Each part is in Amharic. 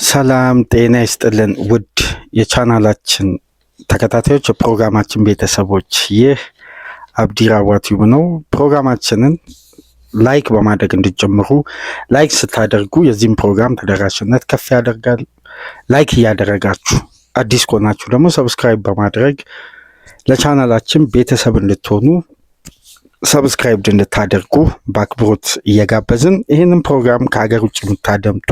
ሰላም ጤና ይስጥልን ውድ የቻናላችን ተከታታዮች የፕሮግራማችን ቤተሰቦች፣ ይህ አብዲ ራዋ ቲዩብ ነው። ፕሮግራማችንን ላይክ በማድረግ እንድትጀምሩ፣ ላይክ ስታደርጉ የዚህም ፕሮግራም ተደራሽነት ከፍ ያደርጋል። ላይክ እያደረጋችሁ አዲስ ከሆናችሁ ደግሞ ሰብስክራይብ በማድረግ ለቻናላችን ቤተሰብ እንድትሆኑ ሰብስክራይብ እንድታደርጉ በአክብሮት እየጋበዝን ይህንን ፕሮግራም ከሀገር ውጭ የምታደምጡ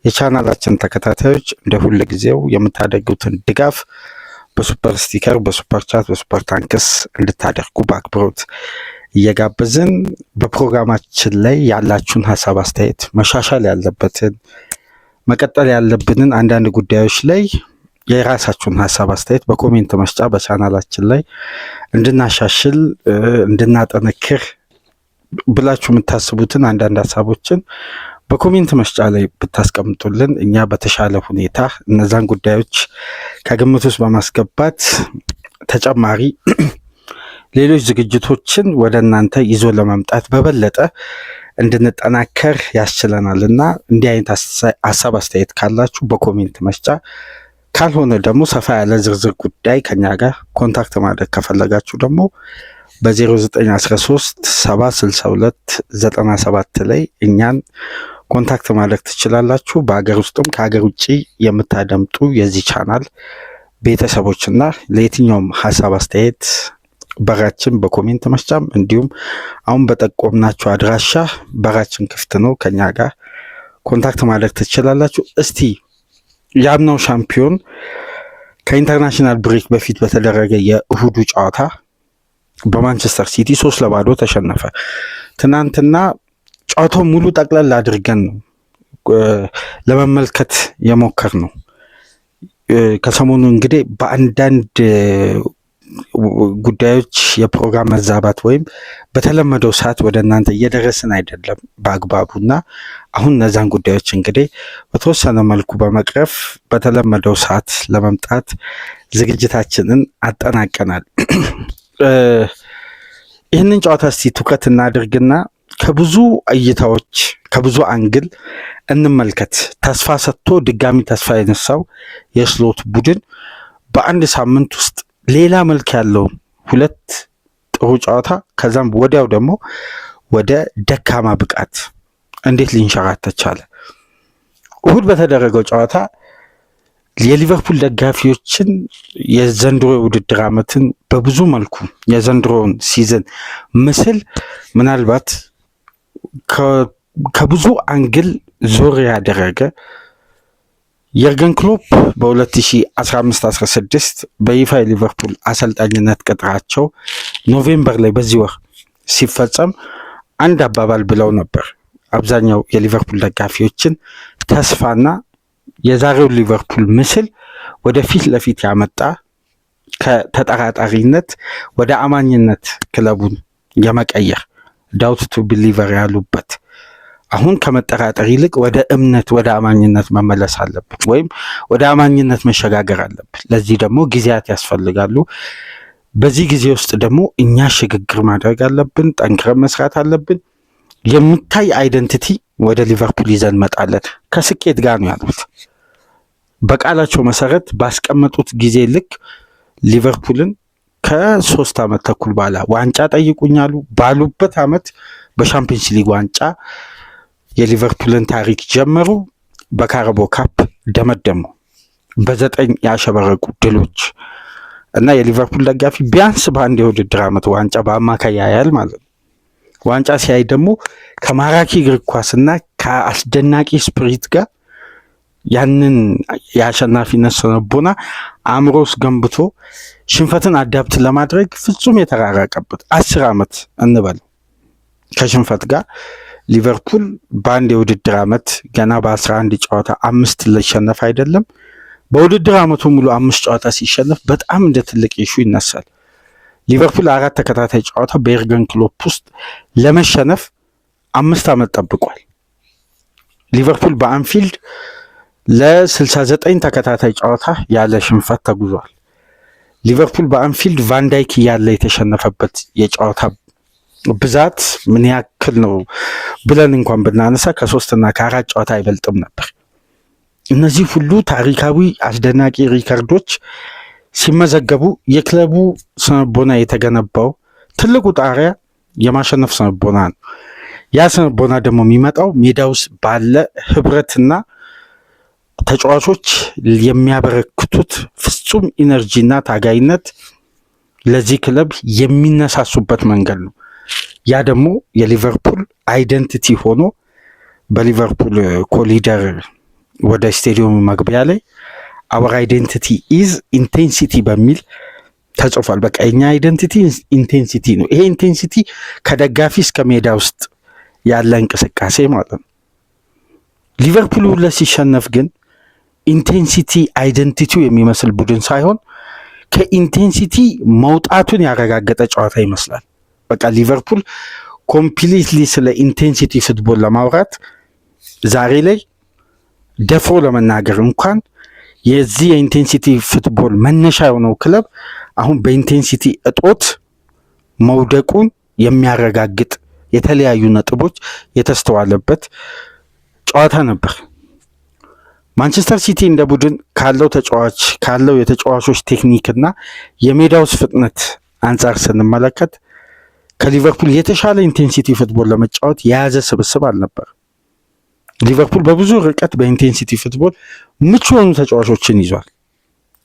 የቻናላችን ተከታታዮች እንደ ሁል ጊዜው የምታደርጉትን ድጋፍ በሱፐር ስቲከር፣ በሱፐር ቻት፣ በሱፐር ታንክስ እንድታደርጉ በአክብሮት እየጋበዝን በፕሮግራማችን ላይ ያላችሁን ሀሳብ አስተያየት፣ መሻሻል ያለበትን መቀጠል ያለብንን አንዳንድ ጉዳዮች ላይ የራሳችሁን ሀሳብ አስተያየት በኮሜንት መስጫ በቻናላችን ላይ እንድናሻሽል እንድናጠነክር ብላችሁ የምታስቡትን አንዳንድ ሀሳቦችን በኮሜንት መስጫ ላይ ብታስቀምጡልን እኛ በተሻለ ሁኔታ እነዛን ጉዳዮች ከግምት ውስጥ በማስገባት ተጨማሪ ሌሎች ዝግጅቶችን ወደ እናንተ ይዞ ለመምጣት በበለጠ እንድንጠናከር ያስችለናል እና እንዲህ አይነት ሀሳብ አስተያየት ካላችሁ በኮሜንት መስጫ፣ ካልሆነ ደግሞ ሰፋ ያለ ዝርዝር ጉዳይ ከኛ ጋር ኮንታክት ማድረግ ከፈለጋችሁ ደግሞ በ0913 762 97 ላይ እኛን ኮንታክት ማድረግ ትችላላችሁ። በሀገር ውስጥም ከሀገር ውጭ የምታደምጡ የዚህ ቻናል ቤተሰቦችና ለየትኛውም ሀሳብ አስተያየት በራችን በኮሜንት መስጫም እንዲሁም አሁን በጠቆምናችሁ አድራሻ በራችን ክፍት ነው። ከኛ ጋር ኮንታክት ማድረግ ትችላላችሁ። እስቲ ያምናው ሻምፒዮን ከኢንተርናሽናል ብሬክ በፊት በተደረገ የእሁዱ ጨዋታ በማንቸስተር ሲቲ 3-0 ተሸነፈ። ትናንትና ጨዋታው ሙሉ ጠቅላላ አድርገን ነው ለመመልከት የሞከር ነው። ከሰሞኑ እንግዲህ በአንዳንድ ጉዳዮች የፕሮግራም መዛባት ወይም በተለመደው ሰዓት ወደ እናንተ እየደረስን አይደለም በአግባቡና አሁን እነዛን ጉዳዮች እንግዲህ በተወሰነ መልኩ በመቅረፍ በተለመደው ሰዓት ለመምጣት ዝግጅታችንን አጠናቀናል። ይህንን ጨዋታ እስቲ ትኩረት እናድርግና ከብዙ እይታዎች ከብዙ አንግል እንመልከት። ተስፋ ሰጥቶ ድጋሚ ተስፋ የነሳው የስሎት ቡድን በአንድ ሳምንት ውስጥ ሌላ መልክ ያለውን ሁለት ጥሩ ጨዋታ ከዛም ወዲያው ደግሞ ወደ ደካማ ብቃት እንዴት ሊንሸራተት ቻለ? እሁድ በተደረገው ጨዋታ የሊቨርፑል ደጋፊዎችን የዘንድሮ የውድድር ዓመትን በብዙ መልኩ የዘንድሮውን ሲዝን ምስል ምናልባት ከብዙ አንግል ዞር ያደረገ የርገን ክሎፕ በ2015-16 በይፋ የሊቨርፑል አሰልጣኝነት ቅጥራቸው ኖቬምበር ላይ በዚህ ወር ሲፈጸም አንድ አባባል ብለው ነበር። አብዛኛው የሊቨርፑል ደጋፊዎችን ተስፋና የዛሬው ሊቨርፑል ምስል ወደፊት ለፊት ያመጣ ከተጠራጣሪነት ወደ አማኝነት ክለቡን የመቀየር ዳውት ቱ ቢሊቨር ያሉበት አሁን ከመጠራጠር ይልቅ ወደ እምነት ወደ አማኝነት መመለስ አለብን፣ ወይም ወደ አማኝነት መሸጋገር አለብን። ለዚህ ደግሞ ጊዜያት ያስፈልጋሉ። በዚህ ጊዜ ውስጥ ደግሞ እኛ ሽግግር ማድረግ አለብን፣ ጠንክረን መስራት አለብን። የሚታይ አይደንቲቲ ወደ ሊቨርፑል ይዘን መጣለን ከስኬት ጋር ነው ያሉት። በቃላቸው መሰረት ባስቀመጡት ጊዜ ልክ ሊቨርፑልን ከ3 ዓመት ተኩል በኋላ ዋንጫ ጠይቁኛሉ ባሉበት ዓመት በሻምፒየንስ ሊግ ዋንጫ የሊቨርፑልን ታሪክ ጀመሩ። በካራቦ ካፕ ደመደሙ በ9 ያሸበረቁ ድሎች እና የሊቨርፑል ደጋፊ ቢያንስ በአንድ የውድድር ዓመት ዋንጫ በአማካይ ያያል ማለት ነው። ዋንጫ ሲያይ ደግሞ ከማራኪ እግር ኳስና ከአስደናቂ ስፕሪት ጋር ያንን የአሸናፊነት ስነቦና አእምሮ ውስጥ ገንብቶ ሽንፈትን አዳፕት ለማድረግ ፍጹም የተራራቀበት 10 ዓመት እንበል ከሽንፈት ጋር ሊቨርፑል በአንድ የውድድር ዓመት ገና በ11 ጨዋታ 5 ሊሸነፍ አይደለም፣ በውድድር ዓመቱ ሙሉ 5 ጨዋታ ሲሸነፍ በጣም እንደ ትልቅ ኢሹ ይነሳል። ሊቨርፑል 4 ተከታታይ ጨዋታ በኤርገን ክሎፕ ውስጥ ለመሸነፍ 5 ዓመት ጠብቋል። ሊቨርፑል በአንፊልድ ለ69 ተከታታይ ጨዋታ ያለ ሽንፈት ተጉዟል። ሊቨርፑል በአንፊልድ ቫንዳይክ ያለ የተሸነፈበት የጨዋታ ብዛት ምን ያክል ነው ብለን እንኳን ብናነሳ ከ3 እና ከ4 ጨዋታ አይበልጥም ነበር። እነዚህ ሁሉ ታሪካዊ አስደናቂ ሪከርዶች ሲመዘገቡ የክለቡ ስነልቦና የተገነባው ትልቁ ጣሪያ የማሸነፍ ስነልቦና ነው። ያ ስነልቦና ደግሞ የሚመጣው ሜዳ ውስጥ ባለ ህብረትና ተጫዋቾች የሚያበረክቱት ፍጹም ኢነርጂና ታጋይነት ለዚህ ክለብ የሚነሳሱበት መንገድ ነው። ያ ደግሞ የሊቨርፑል አይደንቲቲ ሆኖ በሊቨርፑል ኮሊደር ወደ ስቴዲየሙ መግቢያ ላይ አወር አይደንቲቲ ኢዝ ኢንቴንሲቲ በሚል ተጽፏል። በቃ የኛ አይደንቲቲ ኢንቴንሲቲ ነው። ይሄ ኢንቴንሲቲ ከደጋፊ እስከ ሜዳ ውስጥ ያለ እንቅስቃሴ ማለት ነው። ሊቨርፑል ሁለት ሲሸነፍ ግን ኢንቴንሲቲ አይደንቲቲው የሚመስል ቡድን ሳይሆን ከኢንቴንሲቲ መውጣቱን ያረጋገጠ ጨዋታ ይመስላል። በቃ ሊቨርፑል ኮምፕሊትሊ ስለ ኢንቴንሲቲ ፉትቦል ለማውራት ዛሬ ላይ ደፍሮ ለመናገር እንኳን የዚህ የኢንቴንሲቲ ፉትቦል መነሻ የሆነው ክለብ አሁን በኢንቴንሲቲ እጦት መውደቁን የሚያረጋግጥ የተለያዩ ነጥቦች የተስተዋለበት ጨዋታ ነበር። ማንቸስተር ሲቲ እንደ ቡድን ካለው የተጫዋቾች ቴክኒክና የሜዳ ውስጥ ፍጥነት አንጻር ስንመለከት ከሊቨርፑል የተሻለ ኢንቴንሲቲ ፉትቦል ለመጫወት የያዘ ስብስብ አልነበር። ሊቨርፑል በብዙ ርቀት በኢንቴንሲቲ ፉትቦል ምቹ የሆኑ ተጫዋቾችን ይዟል።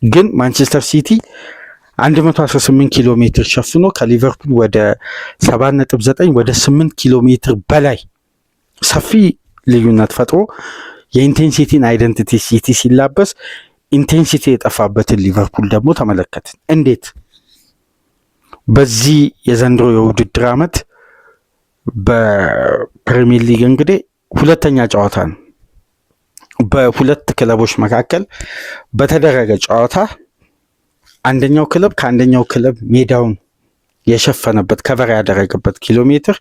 ግን ማንቸስተር ሲቲ 118 ኪሎ ሜትር ሸፍኖ ከሊቨርፑል ወደ 7.9 ወደ 8 ኪሎ ሜትር በላይ ሰፊ ልዩነት ፈጥሮ የኢንቴንሲቲን አይደንቲቲ ሲቲ ሲላበስ ኢንቴንሲቲ የጠፋበትን ሊቨርፑል ደግሞ ተመለከትን። እንዴት? በዚህ የዘንድሮ የውድድር ዓመት በፕሪሚየር ሊግ እንግዲህ ሁለተኛ ጨዋታ ነው። በሁለት ክለቦች መካከል በተደረገ ጨዋታ አንደኛው ክለብ ከአንደኛው ክለብ ሜዳውን የሸፈነበት ከቨር ያደረገበት ኪሎ ሜትር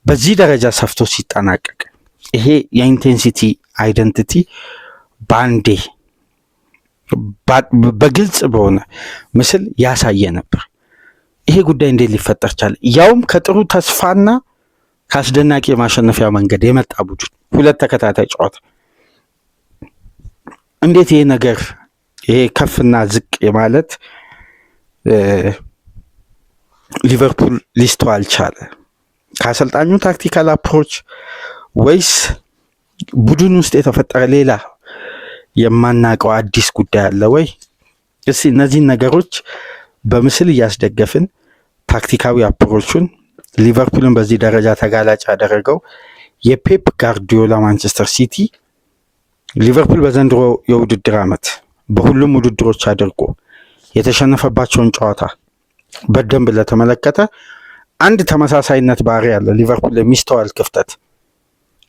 በዚህ ደረጃ ሰፍቶ ሲጠናቀቅ ይሄ የኢንቴንሲቲ አይደንቲቲ ባንዴ በግልጽ በሆነ ምስል ያሳየ ነበር። ይሄ ጉዳይ እንዴት ሊፈጠር ቻለ? ያውም ከጥሩ ተስፋና ከአስደናቂ የማሸነፊያ መንገድ የመጣ ቡድን ሁለት ተከታታይ ጨዋታ እንዴት ይሄ ነገር ይሄ ከፍና ዝቅ የማለት ሊቨርፑል ሊስተዋል ቻለ? ከአሰልጣኙ ታክቲካል አፕሮች ወይስ ቡድን ውስጥ የተፈጠረ ሌላ የማናውቀው አዲስ ጉዳይ አለ ወይ? እስቲ እነዚህን ነገሮች በምስል እያስደገፍን ታክቲካዊ አፕሮቹን ሊቨርፑልን በዚህ ደረጃ ተጋላጭ ያደረገው የፔፕ ጋርዲዮላ ማንቸስተር ሲቲ ሊቨርፑል በዘንድሮ የውድድር ዓመት በሁሉም ውድድሮች አድርጎ የተሸነፈባቸውን ጨዋታ በደንብ ለተመለከተ አንድ ተመሳሳይነት ባህሪ ያለ ሊቨርፑል የሚስተዋል ክፍተት፣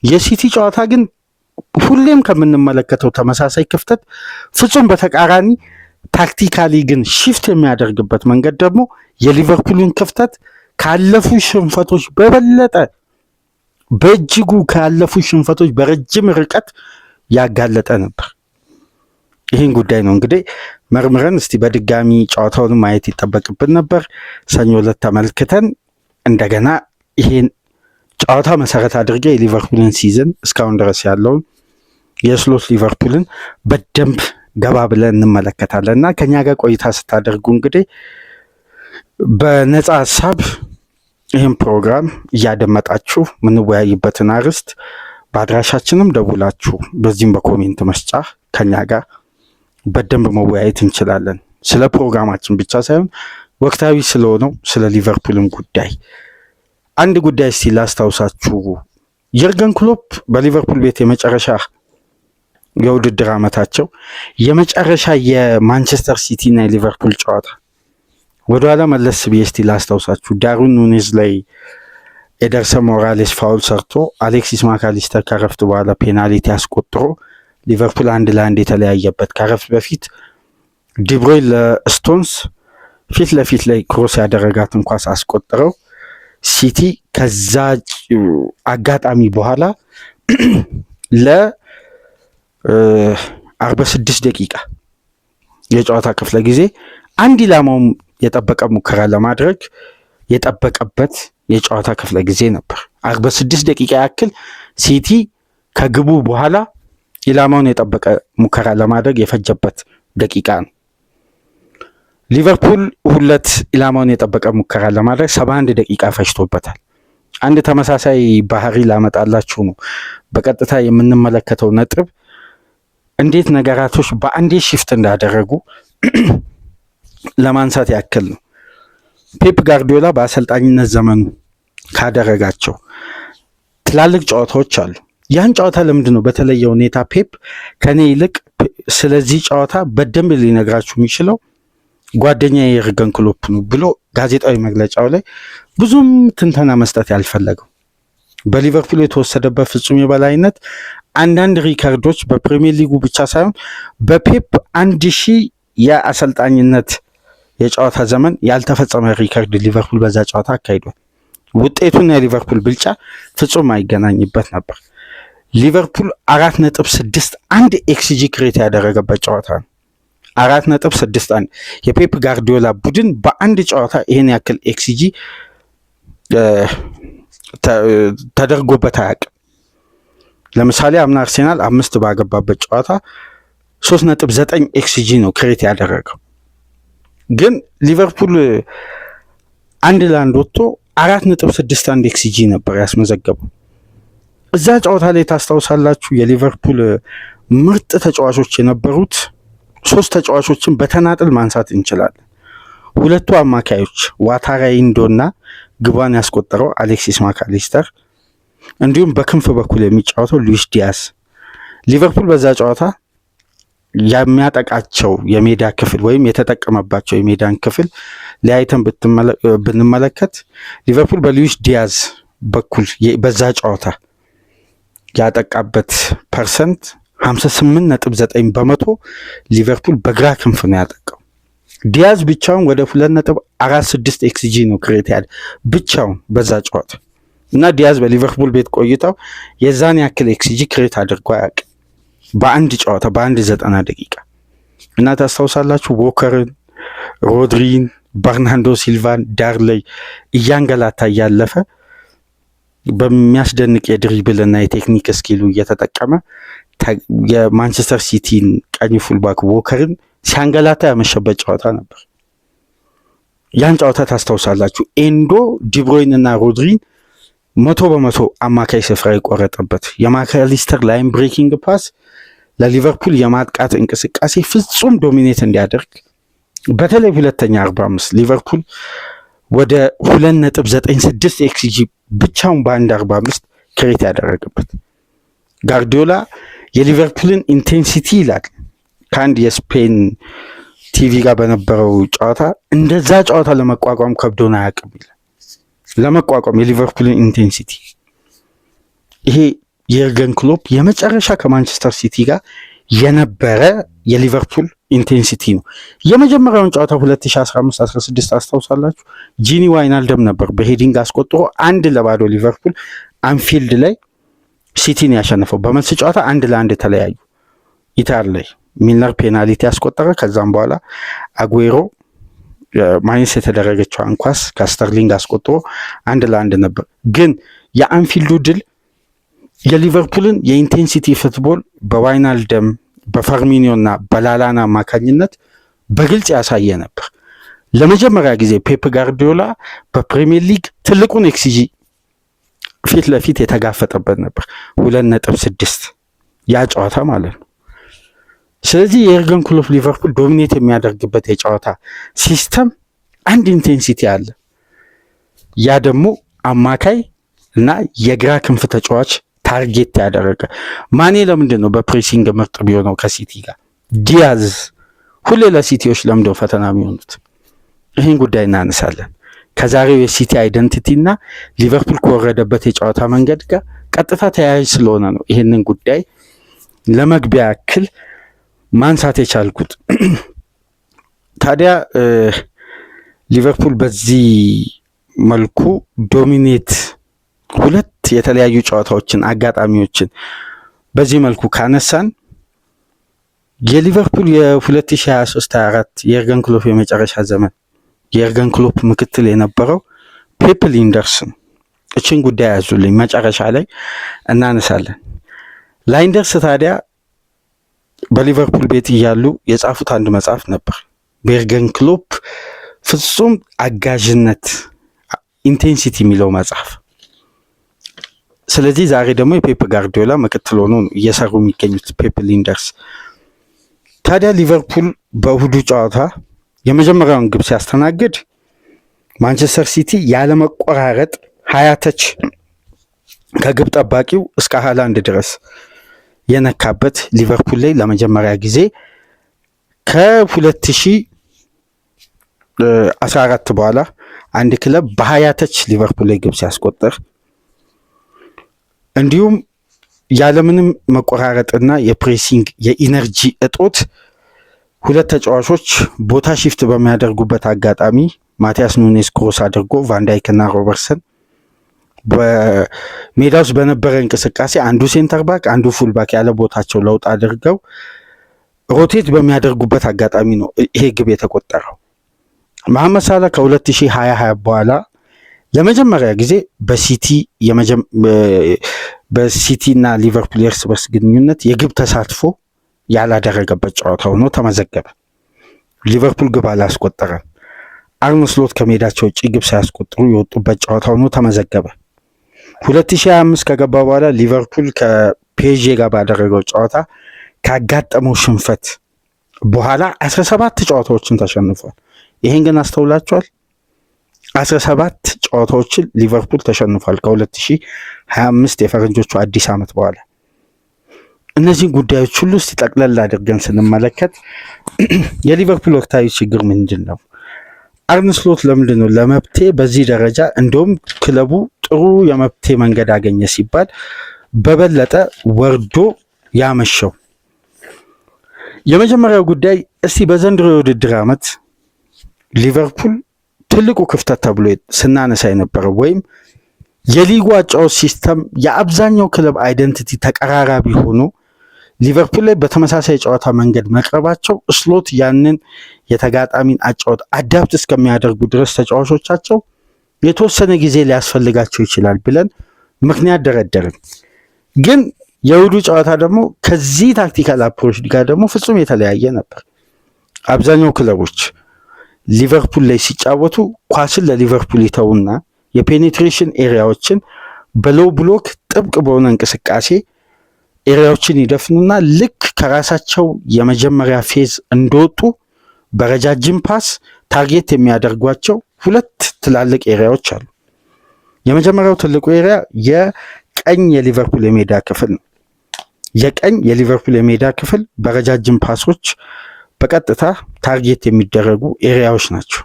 የሲቲ ጨዋታ ግን ሁሌም ከምንመለከተው ተመሳሳይ ክፍተት ፍጹም በተቃራኒ ታክቲካሊ ግን ሽፍት የሚያደርግበት መንገድ ደግሞ የሊቨርፑልን ክፍተት ካለፉ ሽንፈቶች በበለጠ በእጅጉ ካለፉ ሽንፈቶች በረጅም ርቀት ያጋለጠ ነበር። ይህን ጉዳይ ነው እንግዲህ መርምረን እስቲ በድጋሚ ጨዋታውን ማየት ይጠበቅብን ነበር። ሰኞ ዕለት ተመልክተን እንደገና ይሄን ጨዋታ መሰረት አድርጌ የሊቨርፑልን ሲዝን እስካሁን ድረስ ያለውን የስሎት ሊቨርፑልን በደንብ ገባ ብለን እንመለከታለን እና ከኛ ጋር ቆይታ ስታደርጉ እንግዲህ በነፃ ሀሳብ ይህን ፕሮግራም እያደመጣችሁ ምንወያይበትን አርዕስት በአድራሻችንም ደውላችሁ በዚህም በኮሜንት መስጫ ከኛ ጋር በደንብ መወያየት እንችላለን። ስለ ፕሮግራማችን ብቻ ሳይሆን ወቅታዊ ስለሆነው ስለ ሊቨርፑልም ጉዳይ አንድ ጉዳይ እስቲ ላስታውሳችሁ። የርገን ክሎፕ በሊቨርፑል ቤት የመጨረሻ የውድድር ዓመታቸው የመጨረሻ የማንቸስተር ሲቲ እና የሊቨርፑል ጨዋታ ወደኋላ መለስ ብዬ እስቲ ላስታውሳችሁ። ዳርዊን ኑኔዝ ላይ ኤደርሰን ሞራሌስ ፋውል ሰርቶ አሌክሲስ ማካሊስተር ከረፍት በኋላ ፔናልቲ አስቆጥሮ ሊቨርፑል 1-1 የተለያየበት ከረፍት በፊት ዲብሮይ ለስቶንስ ፊት ለፊት ላይ ክሮስ ያደረጋትን ኳስ አስቆጥረው ሲቲ ከዛ አጋጣሚ በኋላ ለ46 ደቂቃ የጨዋታ ክፍለ ጊዜ አንድ ኢላማውም የጠበቀ ሙከራ ለማድረግ የጠበቀበት የጨዋታ ክፍለ ጊዜ ነበር። 46 ደቂቃ ያክል ሲቲ ከግቡ በኋላ ኢላማውን የጠበቀ ሙከራ ለማድረግ የፈጀበት ደቂቃ ነው። ሊቨርፑል ሁለት ኢላማውን የጠበቀ ሙከራ ለማድረግ 71 ደቂቃ ፈጅቶበታል። አንድ ተመሳሳይ ባህሪ ላመጣላችሁ ነው። በቀጥታ የምንመለከተው ነጥብ እንዴት ነገራቶች በአንዴ ሽፍት እንዳደረጉ ለማንሳት ያክል ነው። ፔፕ ጋርዲዮላ በአሰልጣኝነት ዘመኑ ካደረጋቸው ትላልቅ ጨዋታዎች አሉ። ያን ጨዋታ ለምንድን ነው በተለየ ሁኔታ ፔፕ ከኔ ይልቅ ስለዚህ ጨዋታ በደንብ ሊነግራችሁ የሚችለው ጓደኛ የርገን ክሎፕ ነው ብሎ ጋዜጣዊ መግለጫው ላይ ብዙም ትንተና መስጠት ያልፈለገው? በሊቨርፑል የተወሰደበት ፍጹም የበላይነት አንዳንድ ሪከርዶች በፕሪሚየር ሊጉ ብቻ ሳይሆን በፔፕ 1000 የአሰልጣኝነት የጨዋታ ዘመን ያልተፈጸመ ሪከርድ ሊቨርፑል በዛ ጨዋታ አካሂዷል። ውጤቱና የሊቨርፑል ብልጫ ፍጹም አይገናኝበት ነበር። ሊቨርፑል 4.61 ኤክስጂ ክሬት ያደረገበት ጨዋታ ነው። 4.61 የፔፕ ጋርዲዮላ ቡድን በአንድ ጨዋታ ይሄን ያክል ኤክስጂ ተደርጎበት አያውቅም። ለምሳሌ አምና አርሴናል 5 ባገባበት ጨዋታ 3.9 ኤክስጂ ነው ክሬት ያደረገው። ግን ሊቨርፑል 1-1 ወጥቶ 4.61 ኤክስጂ ነበር ያስመዘገበው። እዛ ጨዋታ ላይ ታስታውሳላችሁ የሊቨርፑል ምርጥ ተጫዋቾች የነበሩት 3 ተጫዋቾችን በተናጥል ማንሳት እንችላለን። 2 አማካዮች ዋታራይንዶና ግቧን ያስቆጠረው አሌክሲስ ማካሊስተር፣ እንዲሁም በክንፍ በኩል የሚጫወተው ሉዊስ ዲያስ። ሊቨርፑል በዛ ጨዋታ የሚያጠቃቸው የሜዳ ክፍል ወይም የተጠቀመባቸው የሜዳን ክፍል ለያይተን ብንመለከት ሊቨርፑል በሉዊስ ዲያዝ በኩል በዛ ጨዋታ ያጠቃበት ፐርሰንት 58.9 በመቶ ሊቨርፑል በግራ ክንፍ ነው ያጠቃው። ዲያዝ ብቻውን ወደ 2.46 ኤክስጂ ነው ክሬት ያለ ብቻውን በዛ ጨዋታ እና ዲያዝ በሊቨርፑል ቤት ቆይታው የዛን ያክል ኤክስጂ ክሬት አድርጎ አያውቅም በአንድ ጨዋታ በአንድ 90 ደቂቃ። እና ታስታውሳላችሁ ዎከርን፣ ሮድሪን፣ በርናንዶ ሲልቫን ዳር ላይ እያንገላታ እያለፈ በሚያስደንቅ የድሪብል እና የቴክኒክ ስኪሉ እየተጠቀመ የማንቸስተር ሲቲን ቀኝ ፉልባክ ዎከርን ሲያንገላታ ያመሸበት ጨዋታ ነበር። ያን ጨዋታ ታስታውሳላችሁ። ኤንዶ፣ ዲብሮይን እና ሮድሪን 100% አማካይ ስፍራ የቆረጠበት የማካሊስተር ላይን ብሬኪንግ ፓስ ለሊቨርፑል የማጥቃት እንቅስቃሴ ፍጹም ዶሚኔት እንዲያደርግ በተለይ ሁለተኛ 45 ሊቨርፑል ወደ 2.96 ኤክስጂ ብቻውን በአንድ 45 ክሬት ያደረገበት። ጋርዲዮላ የሊቨርፑልን ኢንቴንሲቲ ይላል ከአንድ የስፔን ቲቪ ጋር በነበረው ጨዋታ እንደዛ ጨዋታ ለመቋቋም ከብዶን አያውቅም ይላል። ለመቋቋም የሊቨርፑልን ኢንቴንሲቲ ይሄ የርገን ክሎፕ የመጨረሻ ከማንቸስተር ሲቲ ጋር የነበረ የሊቨርፑል ኢንቴንሲቲ ነው። የመጀመሪያውን ጨዋታ 2015-16 አስታውሳላችሁ። ጂኒ ዋይናልደም ነበር በሄዲንግ አስቆጥሮ 1-0 ሊቨርፑል አንፊልድ ላይ ሲቲን ያሸነፈው። በመልስ ጨዋታ 1-1 ተለያዩ። ኢታር ላይ ሚልነር ፔናልቲ ያስቆጠረ። ከዛም በኋላ አጉዌሮ ማይነስ የተደረገችው ኳስ ከስተርሊንግ አስቆጥሮ 1-1 ነበር። ግን የአንፊልዱ ድል የሊቨርፑልን የኢንቴንሲቲ ፉትቦል በዋይናልደም በፈርሚኒዮ እና በላላና አማካኝነት በግልጽ ያሳየ ነበር። ለመጀመሪያ ጊዜ ፔፕ ጋርዲዮላ በፕሪሚየር ሊግ ትልቁን ኤክስጂ ፊት ለፊት የተጋፈጠበት ነበር 2.6 ያ ጨዋታ ማለት ነው። ስለዚህ የርገን ክሎፕ ሊቨርፑል ዶሚኔት የሚያደርግበት የጨዋታ ሲስተም አንድ ኢንቴንሲቲ አለ። ያ ደግሞ አማካይ እና የግራ ክንፍ ተጫዋች ታርጌት ያደረገ። ማኔ ለምንድን ነው በፕሬሲንግ ምርጥ ቢሆነው ከሲቲ ጋር? ዲያዝ ሁሌ ለሲቲዎች ለምንድነው ፈተና የሚሆኑት? ይህን ጉዳይ እናነሳለን። ከዛሬው የሲቲ አይደንቲቲ እና ሊቨርፑል ከወረደበት የጨዋታ መንገድ ጋር ቀጥታ ተያያዥ ስለሆነ ነው ይህንን ጉዳይ ለመግቢያ ያክል ማንሳት የቻልኩት። ታዲያ ሊቨርፑል በዚህ መልኩ ዶሚኔት ሁለት የተለያዩ ጨዋታዎችን አጋጣሚዎችን በዚህ መልኩ ካነሳን የሊቨርፑል የ2023-24 የርገን ክሎፕ የመጨረሻ ዘመን የርገን ክሎፕ ምክትል የነበረው ፔፕ ሊንደርስ ነው። እችን ጉዳይ ያዙልኝ፣ መጨረሻ ላይ እናነሳለን። ላይንደርስ ታዲያ በሊቨርፑል ቤት እያሉ የጻፉት አንድ መጽሐፍ ነበር፣ ቤርገን ክሎፕ ፍጹም አጋዥነት ኢንቴንሲቲ የሚለው መጽሐፍ። ስለዚህ ዛሬ ደግሞ የፔፕ ጋርዲዮላ ምክትል ሆኖ ነው እየሰሩ የሚገኙት ፔፕ ሊንደርስ። ታዲያ ሊቨርፑል በእሁዱ ጨዋታ የመጀመሪያውን ግብ ሲያስተናግድ ማንቸስተር ሲቲ ያለመቆራረጥ 20 ተች ከግብ ጠባቂው እስከ ሃላንድ ድረስ የነካበት ሊቨርፑል ላይ ለመጀመሪያ ጊዜ ከ2014 በኋላ አንድ ክለብ በ20 ተች ሊቨርፑል ላይ ግብ ሲያስቆጥር፣ እንዲሁም ያለምንም መቆራረጥና የፕሬሲንግ የኢነርጂ እጦት ሁለት ተጫዋቾች ቦታ ሺፍት በሚያደርጉበት አጋጣሚ ማቲያስ ኑኔስ ክሮስ አድርጎ ቫንዳይክ እና ሮበርትሰን በሜዳ ውስጥ በነበረ እንቅስቃሴ አንዱ ሴንተር ባክ አንዱ ፉል ባክ ያለ ቦታቸው ለውጥ አድርገው ሮቴት በሚያደርጉበት አጋጣሚ ነው ይሄ ግብ የተቆጠረው። መሐመድ ሳላ ከ2020 በኋላ ለመጀመሪያ ጊዜ በሲቲ እና ሊቨርፑል የእርስ በርስ ግንኙነት የግብ ተሳትፎ ያላደረገበት ጨዋታ ሆኖ ተመዘገበ። ሊቨርፑል ግብ አላስቆጠረም። አርነ ስሎት ከሜዳቸው ውጭ ግብ ሳያስቆጥሩ የወጡበት ጨዋታ ሆኖ ተመዘገበ። 2025 ከገባ በኋላ ሊቨርፑል ከፔዤ ጋር ባደረገው ጨዋታ ካጋጠመው ሽንፈት በኋላ 17 ጨዋታዎችን ተሸንፏል። ይሄን ግን አስተውላችኋል? 17 ጨዋታዎችን ሊቨርፑል ተሸንፏል ከ2025 የፈረንጆቹ አዲስ ዓመት በኋላ። እነዚህን ጉዳዮች ሁሉ እስቲ ጠቅለል አድርገን ስንመለከት የሊቨርፑል ወቅታዊ ችግር ምንድን ነው? አርነ ስሎት ለምንድን ነው ለመብቴ በዚህ ደረጃ እንደውም ክለቡ ጥሩ የመብቴ መንገድ አገኘ ሲባል በበለጠ ወርዶ ያመሸው? የመጀመሪያው ጉዳይ እስቲ በዘንድሮ የውድድር ዓመት ሊቨርፑል ትልቁ ክፍተት ተብሎ ስናነሳ የነበረው ወይም የሊጉ አጫወት ሲስተም የአብዛኛው ክለብ አይደንቲቲ ተቀራራቢ ሆኖ ሊቨርፑል ላይ በተመሳሳይ ጨዋታ መንገድ መቅረባቸው ስሎት ያንን የተጋጣሚን አጫወት አዳፕት እስከሚያደርጉ ድረስ ተጫዋቾቻቸው የተወሰነ ጊዜ ሊያስፈልጋቸው ይችላል ብለን ምክንያት ደረደርን። ግን የእሁዱ ጨዋታ ደግሞ ከዚህ ታክቲካል አፕሮች ጋር ደግሞ ፍጹም የተለያየ ነበር። አብዛኛው ክለቦች ሊቨርፑል ላይ ሲጫወቱ ኳስን ለሊቨርፑል ይተውና የፔኔትሬሽን ኤሪያዎችን በሎው ብሎክ ጥብቅ በሆነ እንቅስቃሴ ኤሪያዎችን ይደፍኑና ልክ ከራሳቸው የመጀመሪያ ፌዝ እንደወጡ በረጃጅም ፓስ ታርጌት የሚያደርጓቸው ሁለት ትላልቅ ኤሪያዎች አሉ። የመጀመሪያው ትልቁ ኤሪያ የቀኝ የሊቨርፑል የሜዳ ክፍል ነው። የቀኝ የሊቨርፑል የሜዳ ክፍል በረጃጅም ፓሶች በቀጥታ ታርጌት የሚደረጉ ኤሪያዎች ናቸው።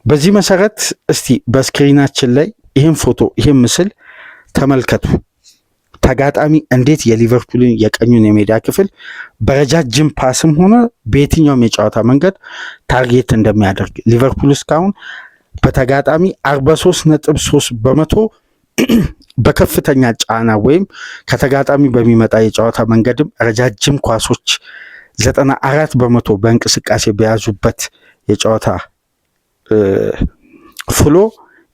በዚህ መሰረት እስቲ በስክሪናችን ላይ ይህን ፎቶ ይህን ምስል ተመልከቱ። ተጋጣሚ እንዴት የሊቨርፑልን የቀኙን የሜዳ ክፍል በረጃጅም ፓስም ሆነ በየትኛውም የጨዋታ መንገድ ታርጌት እንደሚያደርግ ሊቨርፑል እስካሁን በተጋጣሚ 43.3% በከፍተኛ ጫና ወይም ከተጋጣሚ በሚመጣ የጨዋታ መንገድም ረጃጅም ኳሶች 94% በእንቅስቃሴ በያዙበት የጨዋታ ፍሎ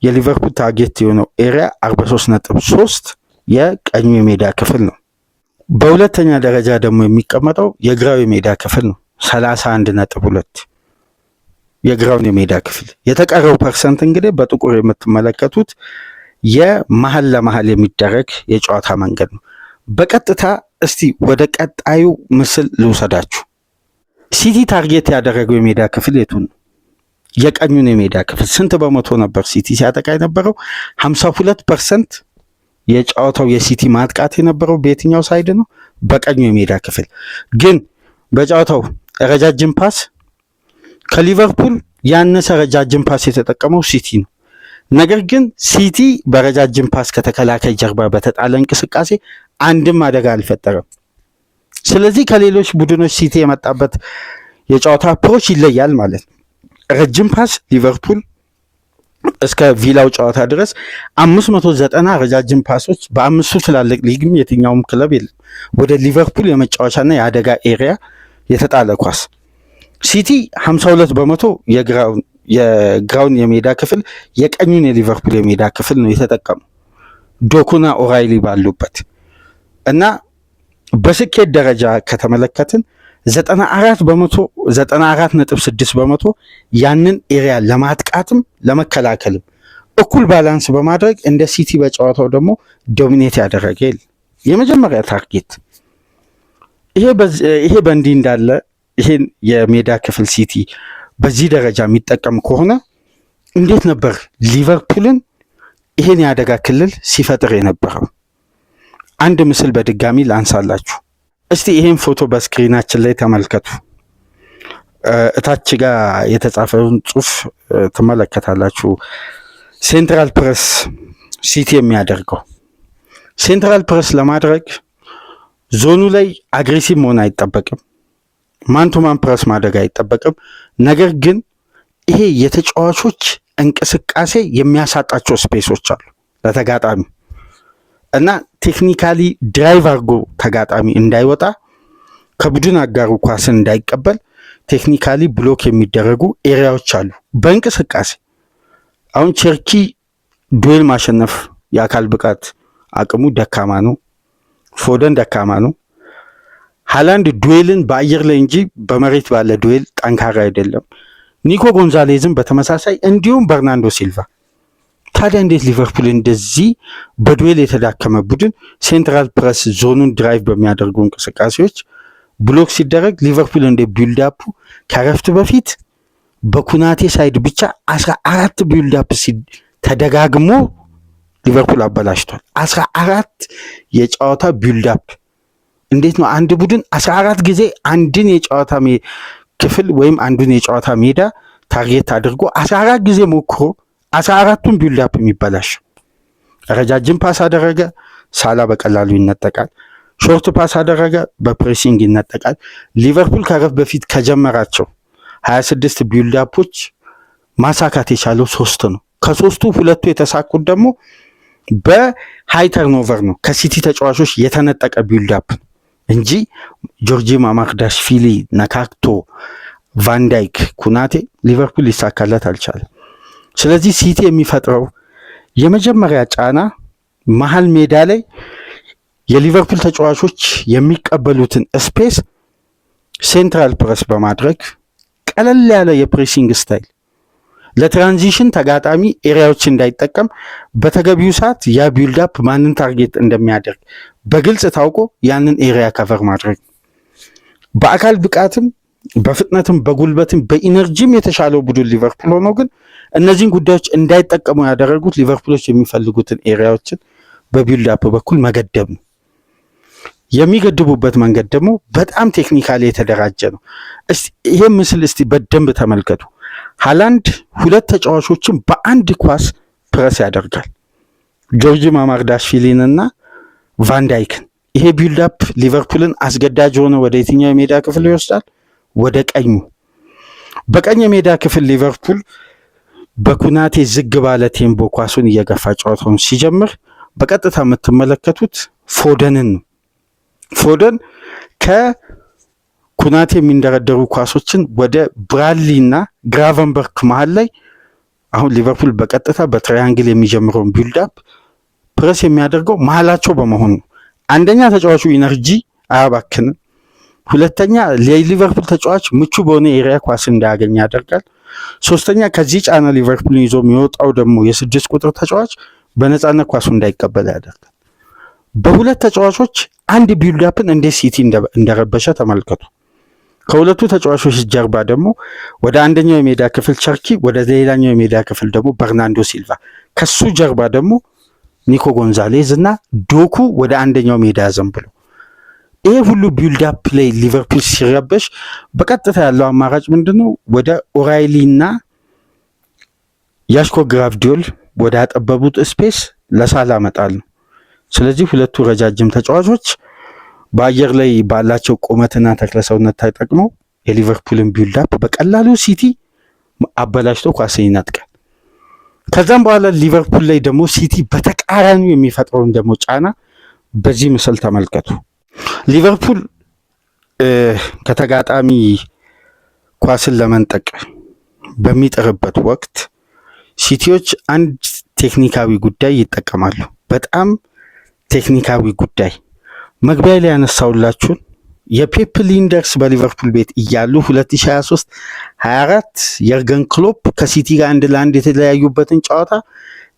የሊቨርፑል ታርጌት የሆነው ኤሪያ 43.3 የቀኙ የሜዳ ክፍል ነው። በሁለተኛ ደረጃ ደግሞ የሚቀመጠው የግራው የሜዳ ክፍል ነው። 31.2 የግራውን የሜዳ ክፍል። የተቀረው ፐርሰንት እንግዲህ በጥቁር የምትመለከቱት የመሀል ለመሀል የሚደረግ የጨዋታ መንገድ ነው። በቀጥታ እስቲ ወደ ቀጣዩ ምስል ልውሰዳችሁ። ሲቲ ታርጌት ያደረገው የሜዳ ክፍል የቱን ነው? የቀኙን የሜዳ ክፍል። ስንት በመቶ ነበር ሲቲ ሲያጠቃ የነበረው? 52% የጨዋታው የሲቲ ማጥቃት የነበረው በየትኛው ሳይድ ነው? በቀኙ የሜዳ ክፍል። ግን በጨዋታው ረጃጅም ፓስ ከሊቨርፑል ያነሰ ረጃጅም ፓስ የተጠቀመው ሲቲ ነው። ነገር ግን ሲቲ በረጃጅም ፓስ ከተከላካይ ጀርባ በተጣለ እንቅስቃሴ አንድም አደጋ አልፈጠረም። ስለዚህ ከሌሎች ቡድኖች ሲቲ የመጣበት የጨዋታ አፕሮች ይለያል ማለት ነው። ረጅም ፓስ ሊቨርፑል እስከ ቪላው ጨዋታ ድረስ 590 ረጃጅም ፓሶች በአምስቱ ትላልቅ ሊግም የትኛውም ክለብ የለም ወደ ሊቨርፑል የመጫወቻና የአደጋ ኤሪያ የተጣለ ኳስ። ሲቲ 52% የግራውን የሜዳ ክፍል የቀኙን የሊቨርፑል የሜዳ ክፍል ነው የተጠቀሙ ዶኩና ኦራይሊ ባሉበት እና በስኬት ደረጃ ከተመለከትን 94.6 በመቶ ያንን ኤሪያ ለማጥቃትም ለመከላከልም እኩል ባላንስ በማድረግ እንደ ሲቲ በጨዋታው ደግሞ ዶሚኔት ያደረገ የመጀመሪያ ታርጌት። ይሄ በእንዲህ እንዳለ ይሄን የሜዳ ክፍል ሲቲ በዚህ ደረጃ የሚጠቀም ከሆነ እንዴት ነበር ሊቨርፑልን ይሄን የአደጋ ክልል ሲፈጥር የነበረው? አንድ ምስል በድጋሚ ላንሳላችሁ። እስቲ ይሄን ፎቶ በስክሪናችን ላይ ተመልከቱ። እታች ጋር የተጻፈውን ጽሑፍ ትመለከታላችሁ። ሴንትራል ፕረስ ሲቲ የሚያደርገው ሴንትራል ፕረስ ለማድረግ ዞኑ ላይ አግሬሲቭ መሆን አይጠበቅም። ማንቱማን ፕረስ ማድረግ አይጠበቅም። ነገር ግን ይሄ የተጫዋቾች እንቅስቃሴ የሚያሳጣቸው ስፔሶች አሉ ለተጋጣሚ እና ቴክኒካሊ ድራይቭ አድርጎ ተጋጣሚ እንዳይወጣ ከቡድን አጋሩ ኳስን እንዳይቀበል ቴክኒካሊ ብሎክ የሚደረጉ ኤሪያዎች አሉ በእንቅስቃሴ። አሁን ቸርኪ ዱዌል ማሸነፍ የአካል ብቃት አቅሙ ደካማ ነው። ፎደን ደካማ ነው። ሃላንድ ዱዌልን በአየር ላይ እንጂ በመሬት ባለ ዱዌል ጠንካራ አይደለም። ኒኮ ጎንዛሌዝም በተመሳሳይ እንዲሁም በርናንዶ ሲልቫ። ታዲያ እንዴት ሊቨርፑል እንደዚህ በዱዌል የተዳከመ ቡድን ሴንትራል ፕረስ ዞኑን ድራይቭ በሚያደርጉ እንቅስቃሴዎች ብሎክ ሲደረግ ሊቨርፑል እንደ ቢልዳፑ ከረፍት በፊት በኩናቴ ሳይድ ብቻ 14 ቢልዳፕ ተደጋግሞ ሊቨርፑል አበላሽቷል። 14 የጨዋታ ቢልዳፕ። እንዴት ነው አንድ ቡድን 14 ጊዜ አንድን የጨዋታ ክፍል ወይም አንዱን የጨዋታ ሜዳ ታርጌት አድርጎ 14 ጊዜ ሞክሮ 14ቱን ቢልዳፕ የሚበላሸው? ረጃጅም ፓስ አደረገ፣ ሳላ በቀላሉ ይነጠቃል። ሾርት ፓስ አደረገ፣ በፕሬሲንግ ይነጠቃል። ሊቨርፑል ከረፍት በፊት ከጀመራቸው 26 ቢልዳፖች ማሳካት የቻለው 3 ነው። ከ3ቱ 2ቱ የተሳኩት ደግሞ በሃይ ተርኖቨር ነው፣ ከሲቲ ተጫዋቾች የተነጠቀ ቢልዳፕ እንጂ ጆርጂ ማማርዳሽቪሊ ነካክቶ ቫንዳይክ ኩናቴ ሊቨርፑል ሊሳካለት አልቻለም። ስለዚህ ሲቲ የሚፈጥረው የመጀመሪያ ጫና መሀል ሜዳ ላይ የሊቨርፑል ተጫዋቾች የሚቀበሉትን ስፔስ ሴንትራል ፕረስ በማድረግ ቀለል ያለ የፕሬሲንግ ስታይል ለትራንዚሽን ተጋጣሚ ኤሪያዎች እንዳይጠቀም በተገቢው ሰዓት ያ ቢልዳፕ ማንን ታርጌት እንደሚያደርግ በግልጽ ታውቆ ያንን ኤሪያ ከቨር ማድረግ። በአካል ብቃትም በፍጥነትም በጉልበትም በኢነርጂም የተሻለው ቡድን ሊቨርፑል ሆኖ ግን እነዚህን ጉዳዮች እንዳይጠቀሙ ያደረጉት ሊቨርፑሎች የሚፈልጉትን ኤሪያዎችን በቢልዳፕ በኩል መገደብ ነው። የሚገድቡበት መንገድ ደግሞ በጣም ቴክኒካሊ የተደራጀ ነው። ይሄ ምስል እስቲ በደንብ ተመልከቱ። ሃላንድ 2 ተጫዋቾችን በአንድ ኳስ ፕረስ ያደርጋል፣ ጆርጂ ማማርዳሽቪሊን እና ቫንዳይክን። ይሄ ቢልዳፕ ሊቨርፑልን አስገዳጅ ሆነ ወደ የትኛው የሜዳ ክፍል ይወስዳል? ወደ ቀኙ። በቀኝ የሜዳ ክፍል ሊቨርፑል በኩናቴ ዝግ ባለ ቴምቦ ኳሱን እየገፋ ጨዋታውን ሲጀምር በቀጥታ የምትመለከቱት ፎደንን ነው። ፎደን ከኩናቴ የሚንደረደሩ ኳሶችን ወደ ብራድሊ እና ግራቨንበርክ መሀል ላይ አሁን ሊቨርፑል በቀጥታ በትራያንግል የሚጀምረውን ቢልዳፕ ፕረስ የሚያደርገው መሀላቸው በመሆኑ አንደኛ ተጫዋቹ ኢነርጂ አያባክንም፣ ሁለተኛ የሊቨርፑል ተጫዋች ምቹ በሆነ ኤሪያ ኳስ እንዳያገኝ ያደርጋል፣ ሶስተኛ ከዚህ ጫና ሊቨርፑልን ይዞ የሚወጣው ደግሞ የ6 ቁጥር ተጫዋች በነፃነት ኳሱ እንዳይቀበል ያደርጋል። በሁለት ተጫዋቾች አንድ ቢልዳፕን እንዴት ሲቲ እንደረበሸ ተመልከቱ። ከሁለቱ ተጫዋቾች ጀርባ ደግሞ ወደ አንደኛው የሜዳ ክፍል ቸርኪ፣ ወደ ሌላኛው የሜዳ ክፍል ደግሞ በርናንዶ ሲልቫ፣ ከሱ ጀርባ ደግሞ ኒኮ ጎንዛሌዝ እና ዶኩ ወደ አንደኛው ሜዳ ዘንብለው። ይሄ ሁሉ ቢልዳፕ ላይ ሊቨርፑል ሲረበሽ በቀጥታ ያለው አማራጭ ምንድነው? ወደ ኦራይሊ እና ያሽኮ ግራቭዲዮል ወደ አጠበቡት ስፔስ ለሳላ መጣል ነው። ስለዚህ ሁለቱ ረጃጅም ተጫዋቾች በአየር ላይ ባላቸው ቁመትና ተክለሰውነት ተጠቅመው የሊቨርፑልን ቢልዳፕ በቀላሉ ሲቲ አበላሽቶ ኳስን ይነጥቃል። ከዛም በኋላ ሊቨርፑል ላይ ደግሞ ሲቲ በተቃራኒው የሚፈጥረውን ደግሞ ጫና በዚህ ምስል ተመልከቱ። ሊቨርፑል ከተጋጣሚ ኳስን ለመንጠቅ በሚጥርበት ወቅት ሲቲዎች አንድ ቴክኒካዊ ጉዳይ ይጠቀማሉ። በጣም ቴክኒካዊ ጉዳይ መግቢያ ላይ ያነሳውላችሁን የፔፕ ሊንደርስ በሊቨርፑል ቤት እያሉ 2023-24 የርገን ክሎፕ ከሲቲ ጋር 1-1 የተለያዩበትን ጨዋታ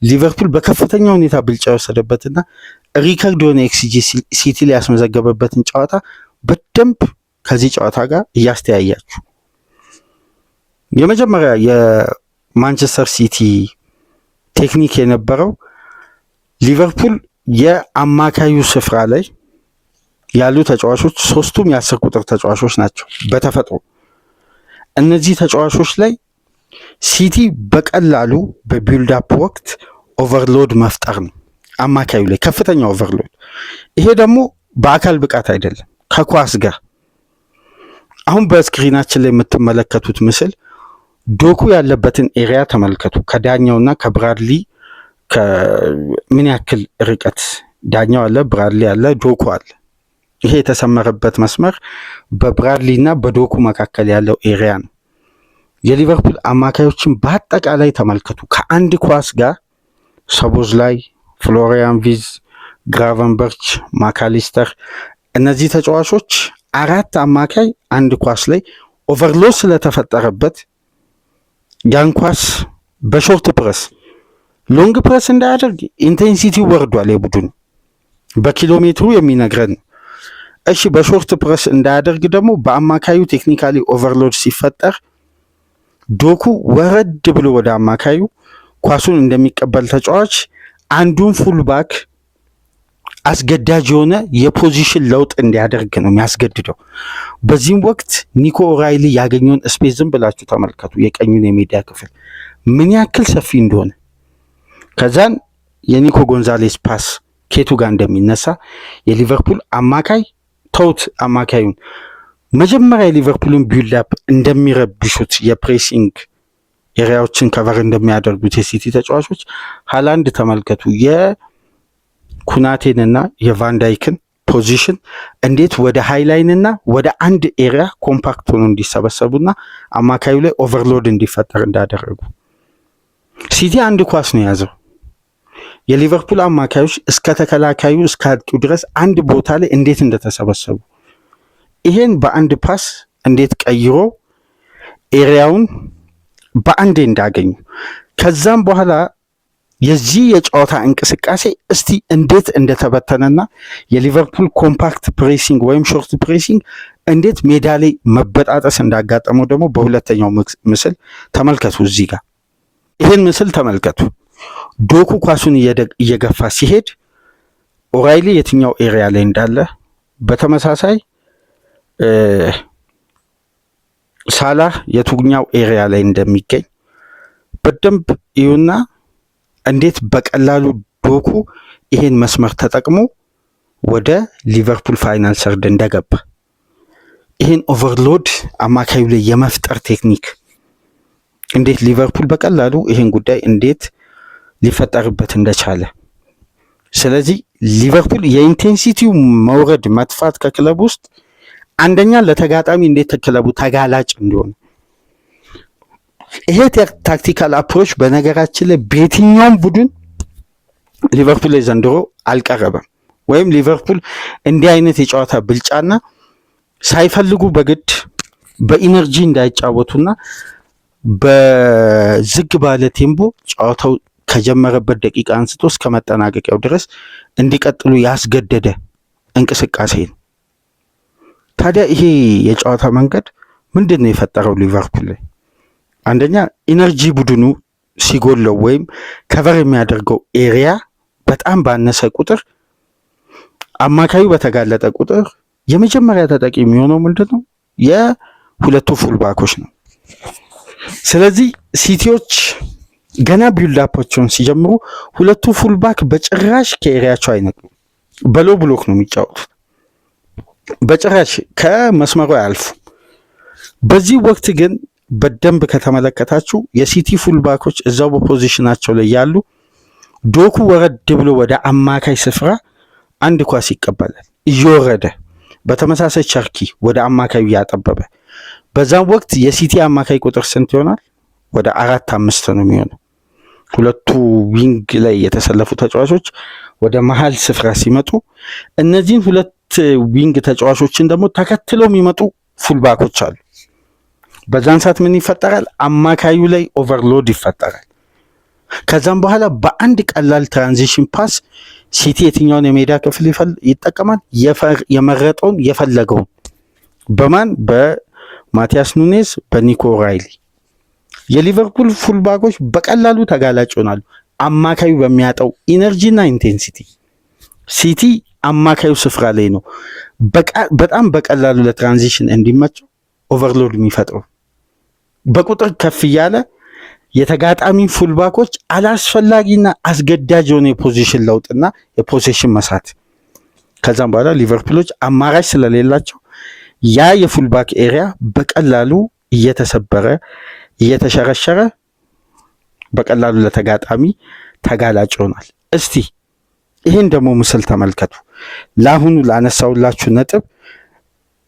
ሊቨርፑል በከፍተኛ ሁኔታ ብልጫ የወሰደበትና ሪከርድ የሆነ ኤክስጂ ሲቲ ላይ ያስመዘገበበትን ጨዋታ በደንብ ከዚህ ጨዋታ ጋር እያስተያያችሁ የመጀመሪያ የማንቸስተር ሲቲ ቴክኒክ የነበረው ሊቨርፑል የአማካዩ ስፍራ ላይ ያሉ ተጫዋቾች ሶስቱም የ10 ቁጥር ተጫዋቾች ናቸው በተፈጥሮ። እነዚህ ተጫዋቾች ላይ ሲቲ በቀላሉ በቢልድ አፕ ወቅት ኦቨርሎድ መፍጠር ነው፣ አማካዩ ላይ ከፍተኛ ኦቨርሎድ። ይሄ ደግሞ በአካል ብቃት አይደለም፣ ከኳስ ጋር። አሁን በስክሪናችን ላይ የምትመለከቱት ምስል ዶኩ ያለበትን ኤሪያ ተመልከቱ። ከዳኛውና ከብራድሊ ምን ያክል ርቀት፣ ዳኛው አለ፣ ብራድሊ አለ፣ ዶኩ አለ። ይሄ የተሰመረበት መስመር በብራድሊ እና በዶኩ መካከል ያለው ኤሪያ ነው። የሊቨርፑል አማካዮችን በአጠቃላይ ተመልከቱ። ከአንድ ኳስ ጋር ሰቦዝላይ፣ ፍሎሪያን ቪዝ፣ ግራቨንበርች፣ ማካሊስተር፣ እነዚህ ተጫዋቾች 4 አማካይ አንድ ኳስ ላይ ኦቨርሎድ ስለተፈጠረበት ያን ኳስ በሾርት ፕረስ ሎንግ ፕረስ እንዳያደርግ ኢንቴንሲቲው ወርዷል። የቡድኑ በኪሎ ሜትሩ የሚነግረን ነው። እሺ በሾርት ፕረስ እንዳያደርግ ደግሞ በአማካዩ ቴክኒካሊ ኦቨርሎድ ሲፈጠር ዶኩ ወረድ ብሎ ወደ አማካዩ ኳሱን እንደሚቀበል ተጫዋች አንዱን ፉልባክ አስገዳጅ የሆነ የፖዚሽን ለውጥ እንዲያደርግ ነው የሚያስገድደው። በዚህም ወቅት ኒኮ ኦራይሊ ያገኘውን ስፔስ ዝም ብላችሁ ተመልከቱ። የቀኙን የሜዳ ክፍል ምን ያክል ሰፊ እንደሆነ፣ ከዛን የኒኮ ጎንዛሌስ ፓስ ኬቱ ጋር እንደሚነሳ የሊቨርፑል አማካይ ተውት፣ አማካዩን መጀመሪያ የሊቨርፑልን ቢልድ አፕ እንደሚረብሹት የፕሬሲንግ ኤሪያዎችን ከቨር እንደሚያደርጉት የሲቲ ተጫዋቾች ሃላንድ ተመልከቱ። የኩናቴንና የቫንዳይክን ፖዚሽን እንዴት ወደ ሃይላይንና ወደ አንድ ኤሪያ ኮምፓክት ሆኖ እንዲሰበሰቡና አማካዩ ላይ ኦቨርሎድ እንዲፈጠር እንዳደረጉ። ሲቲ አንድ ኳስ ነው የያዘው። የሊቨርፑል አማካዮች እስከ ተከላካዩ እስከ አጥቂው ድረስ አንድ ቦታ ላይ እንዴት እንደተሰበሰቡ፣ ይሄን በአንድ ፓስ እንዴት ቀይሮ ኤሪያውን በአንዴ እንዳገኙ፣ ከዛም በኋላ የዚህ የጨዋታ እንቅስቃሴ እስቲ እንዴት እንደተበተነና የሊቨርፑል ኮምፓክት ፕሬሲንግ ወይም ሾርት ፕሬሲንግ እንዴት ሜዳ ላይ መበጣጠስ እንዳጋጠመው ደግሞ በሁለተኛው ምስል ተመልከቱ። እዚህ ጋር ይሄን ምስል ተመልከቱ። ዶኩ ኳሱን እየገፋ ሲሄድ ኦራይሊ የትኛው ኤሪያ ላይ እንዳለ፣ በተመሳሳይ ሳላህ የቱኛው ኤሪያ ላይ እንደሚገኝ በደንብ ይሁና እንዴት በቀላሉ ዶኩ ይሄን መስመር ተጠቅሞ ወደ ሊቨርፑል ፋይናል ሰርድ እንደገባ፣ ይሄን ኦቨርሎድ አማካዩ ላይ የመፍጠር ቴክኒክ እንዴት ሊቨርፑል በቀላሉ ይሄን ጉዳይ እንዴት ሊፈጠርበት እንደቻለ። ስለዚህ ሊቨርፑል የኢንቴንሲቲው መውረድ መጥፋት ከክለብ ውስጥ አንደኛ ለተጋጣሚ እንዴት ክለቡ ተጋላጭ እንዲሆን፣ ይሄ ታክቲካል አፕሮች በነገራችን ላይ በየትኛውም ቡድን ሊቨርፑል ላይ ዘንድሮ አልቀረበም። ወይም ሊቨርፑል እንዲህ አይነት የጨዋታ ብልጫና ሳይፈልጉ በግድ በኢነርጂ እንዳይጫወቱና በዝግ ባለ ቴምፖ ጨዋታው ከጀመረበት ደቂቃ አንስቶ እስከ መጠናቀቂያው ድረስ እንዲቀጥሉ ያስገደደ እንቅስቃሴ ነው። ታዲያ ይሄ የጨዋታ መንገድ ምንድን ነው የፈጠረው ሊቨርፑል ላይ? አንደኛ ኢነርጂ ቡድኑ ሲጎለው ወይም ከቨር የሚያደርገው ኤሪያ በጣም ባነሰ ቁጥር፣ አማካዩ በተጋለጠ ቁጥር የመጀመሪያ ተጠቂ የሚሆነው ምንድን ነው? የሁለቱ ፉልባኮች ነው። ስለዚህ ሲቲዎች ገና ቢልዳፖቸውን ሲጀምሩ ሁለቱ ፉልባክ በጭራሽ ከኤሪያቸው አይነቅሉ፣ በሎ ብሎክ ነው የሚጫወቱት፣ በጭራሽ ከመስመሩ አያልፉ። በዚህ ወቅት ግን በደንብ ከተመለከታችሁ የሲቲ ፉልባኮች እዛው በፖዚሽናቸው ላይ ያሉ፣ ዶኩ ወረድ ብሎ ወደ አማካይ ስፍራ አንድ ኳስ ይቀበላል እየወረደ፣ በተመሳሳይ ቸርኪ ወደ አማካዩ እያጠበበ። በዛም ወቅት የሲቲ አማካይ ቁጥር ስንት ይሆናል? ወደ 4-5 ነው የሚሆነው። ሁለቱ ዊንግ ላይ የተሰለፉ ተጫዋቾች ወደ መሀል ስፍራ ሲመጡ እነዚህን ሁለት ሌፍት ዊንግ ተጫዋቾችን ደግሞ ተከትለው የሚመጡ ፉልባኮች አሉ። በዛን ሰዓት ምን ይፈጠራል? አማካዩ ላይ ኦቨርሎድ ይፈጠራል። ከዛም በኋላ በአንድ ቀላል ትራንዚሽን ፓስ ሲቲ የትኛውን የሜዳ ክፍል ይጠቀማል? የመረጠውን የፈለገውን በማን በማቲያስ ኑኔዝ በኒኮ ራይሊ። የሊቨርፑል ፉልባኮች በቀላሉ ተጋላጭ ይሆናሉ አማካዩ በሚያጠው ኢነርጂና ኢንቴንሲቲ። ሲቲ አማካዩ ስፍራ ላይ ነው በጣም በቀላሉ ለትራንዚሽን እንዲመቸው ኦቨርሎድ የሚፈጥረው። በቁጥር ከፍ እያለ የተጋጣሚ ፉልባኮች አላስፈላጊና አስገዳጅ የሆነ የፖዚሽን ለውጥና የፖሴሽን መሳት። ከዛም በኋላ ሊቨርፑሎች አማራጭ ስለሌላቸው ያ የፉልባክ ኤሪያ በቀላሉ እየተሰበረ እየተሸረሸረ በቀላሉ ለተጋጣሚ ተጋላጭ ይሆናል። እስቲ ይህን ደግሞ ምስል ተመልከቱ። ለአሁኑ ላነሳውላችሁ ነጥብ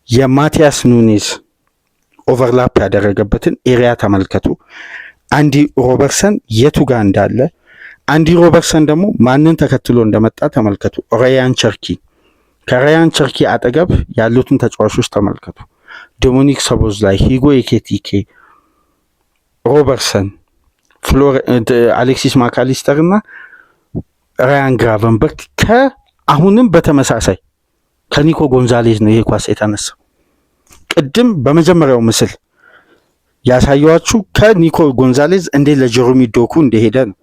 የማቲያስ ኑኔዝ ኦቨርላፕ ያደረገበትን ኤሪያ ተመልከቱ። አንዲ ሮበርትሰን የቱ ጋር እንዳለ፣ አንዲ ሮበርትሰን ደግሞ ማንን ተከትሎ እንደመጣ ተመልከቱ። ራያን ቸርኪ። ከራያን ቸርኪ አጠገብ ያሉትን ተጫዋቾች ተመልከቱ። ዶሚኒክ ሶቦዝላይ፣ ሂጎ ኤኪቲኬ፣ ሮበርትሰን፣ አሌክሲስ ማካሊስተር እና ራያን ግራቨንበርግ። ከአሁንም በተመሳሳይ ከኒኮ ጎንዛሌዝ ነው ይሄ ኳስ የተነሳው። ቅድም በመጀመሪያው ምስል ያሳየዋችሁ ከኒኮ ጎንዛሌዝ እንዴት ለጀሮሚ ዶኩ እንደሄደ ነው።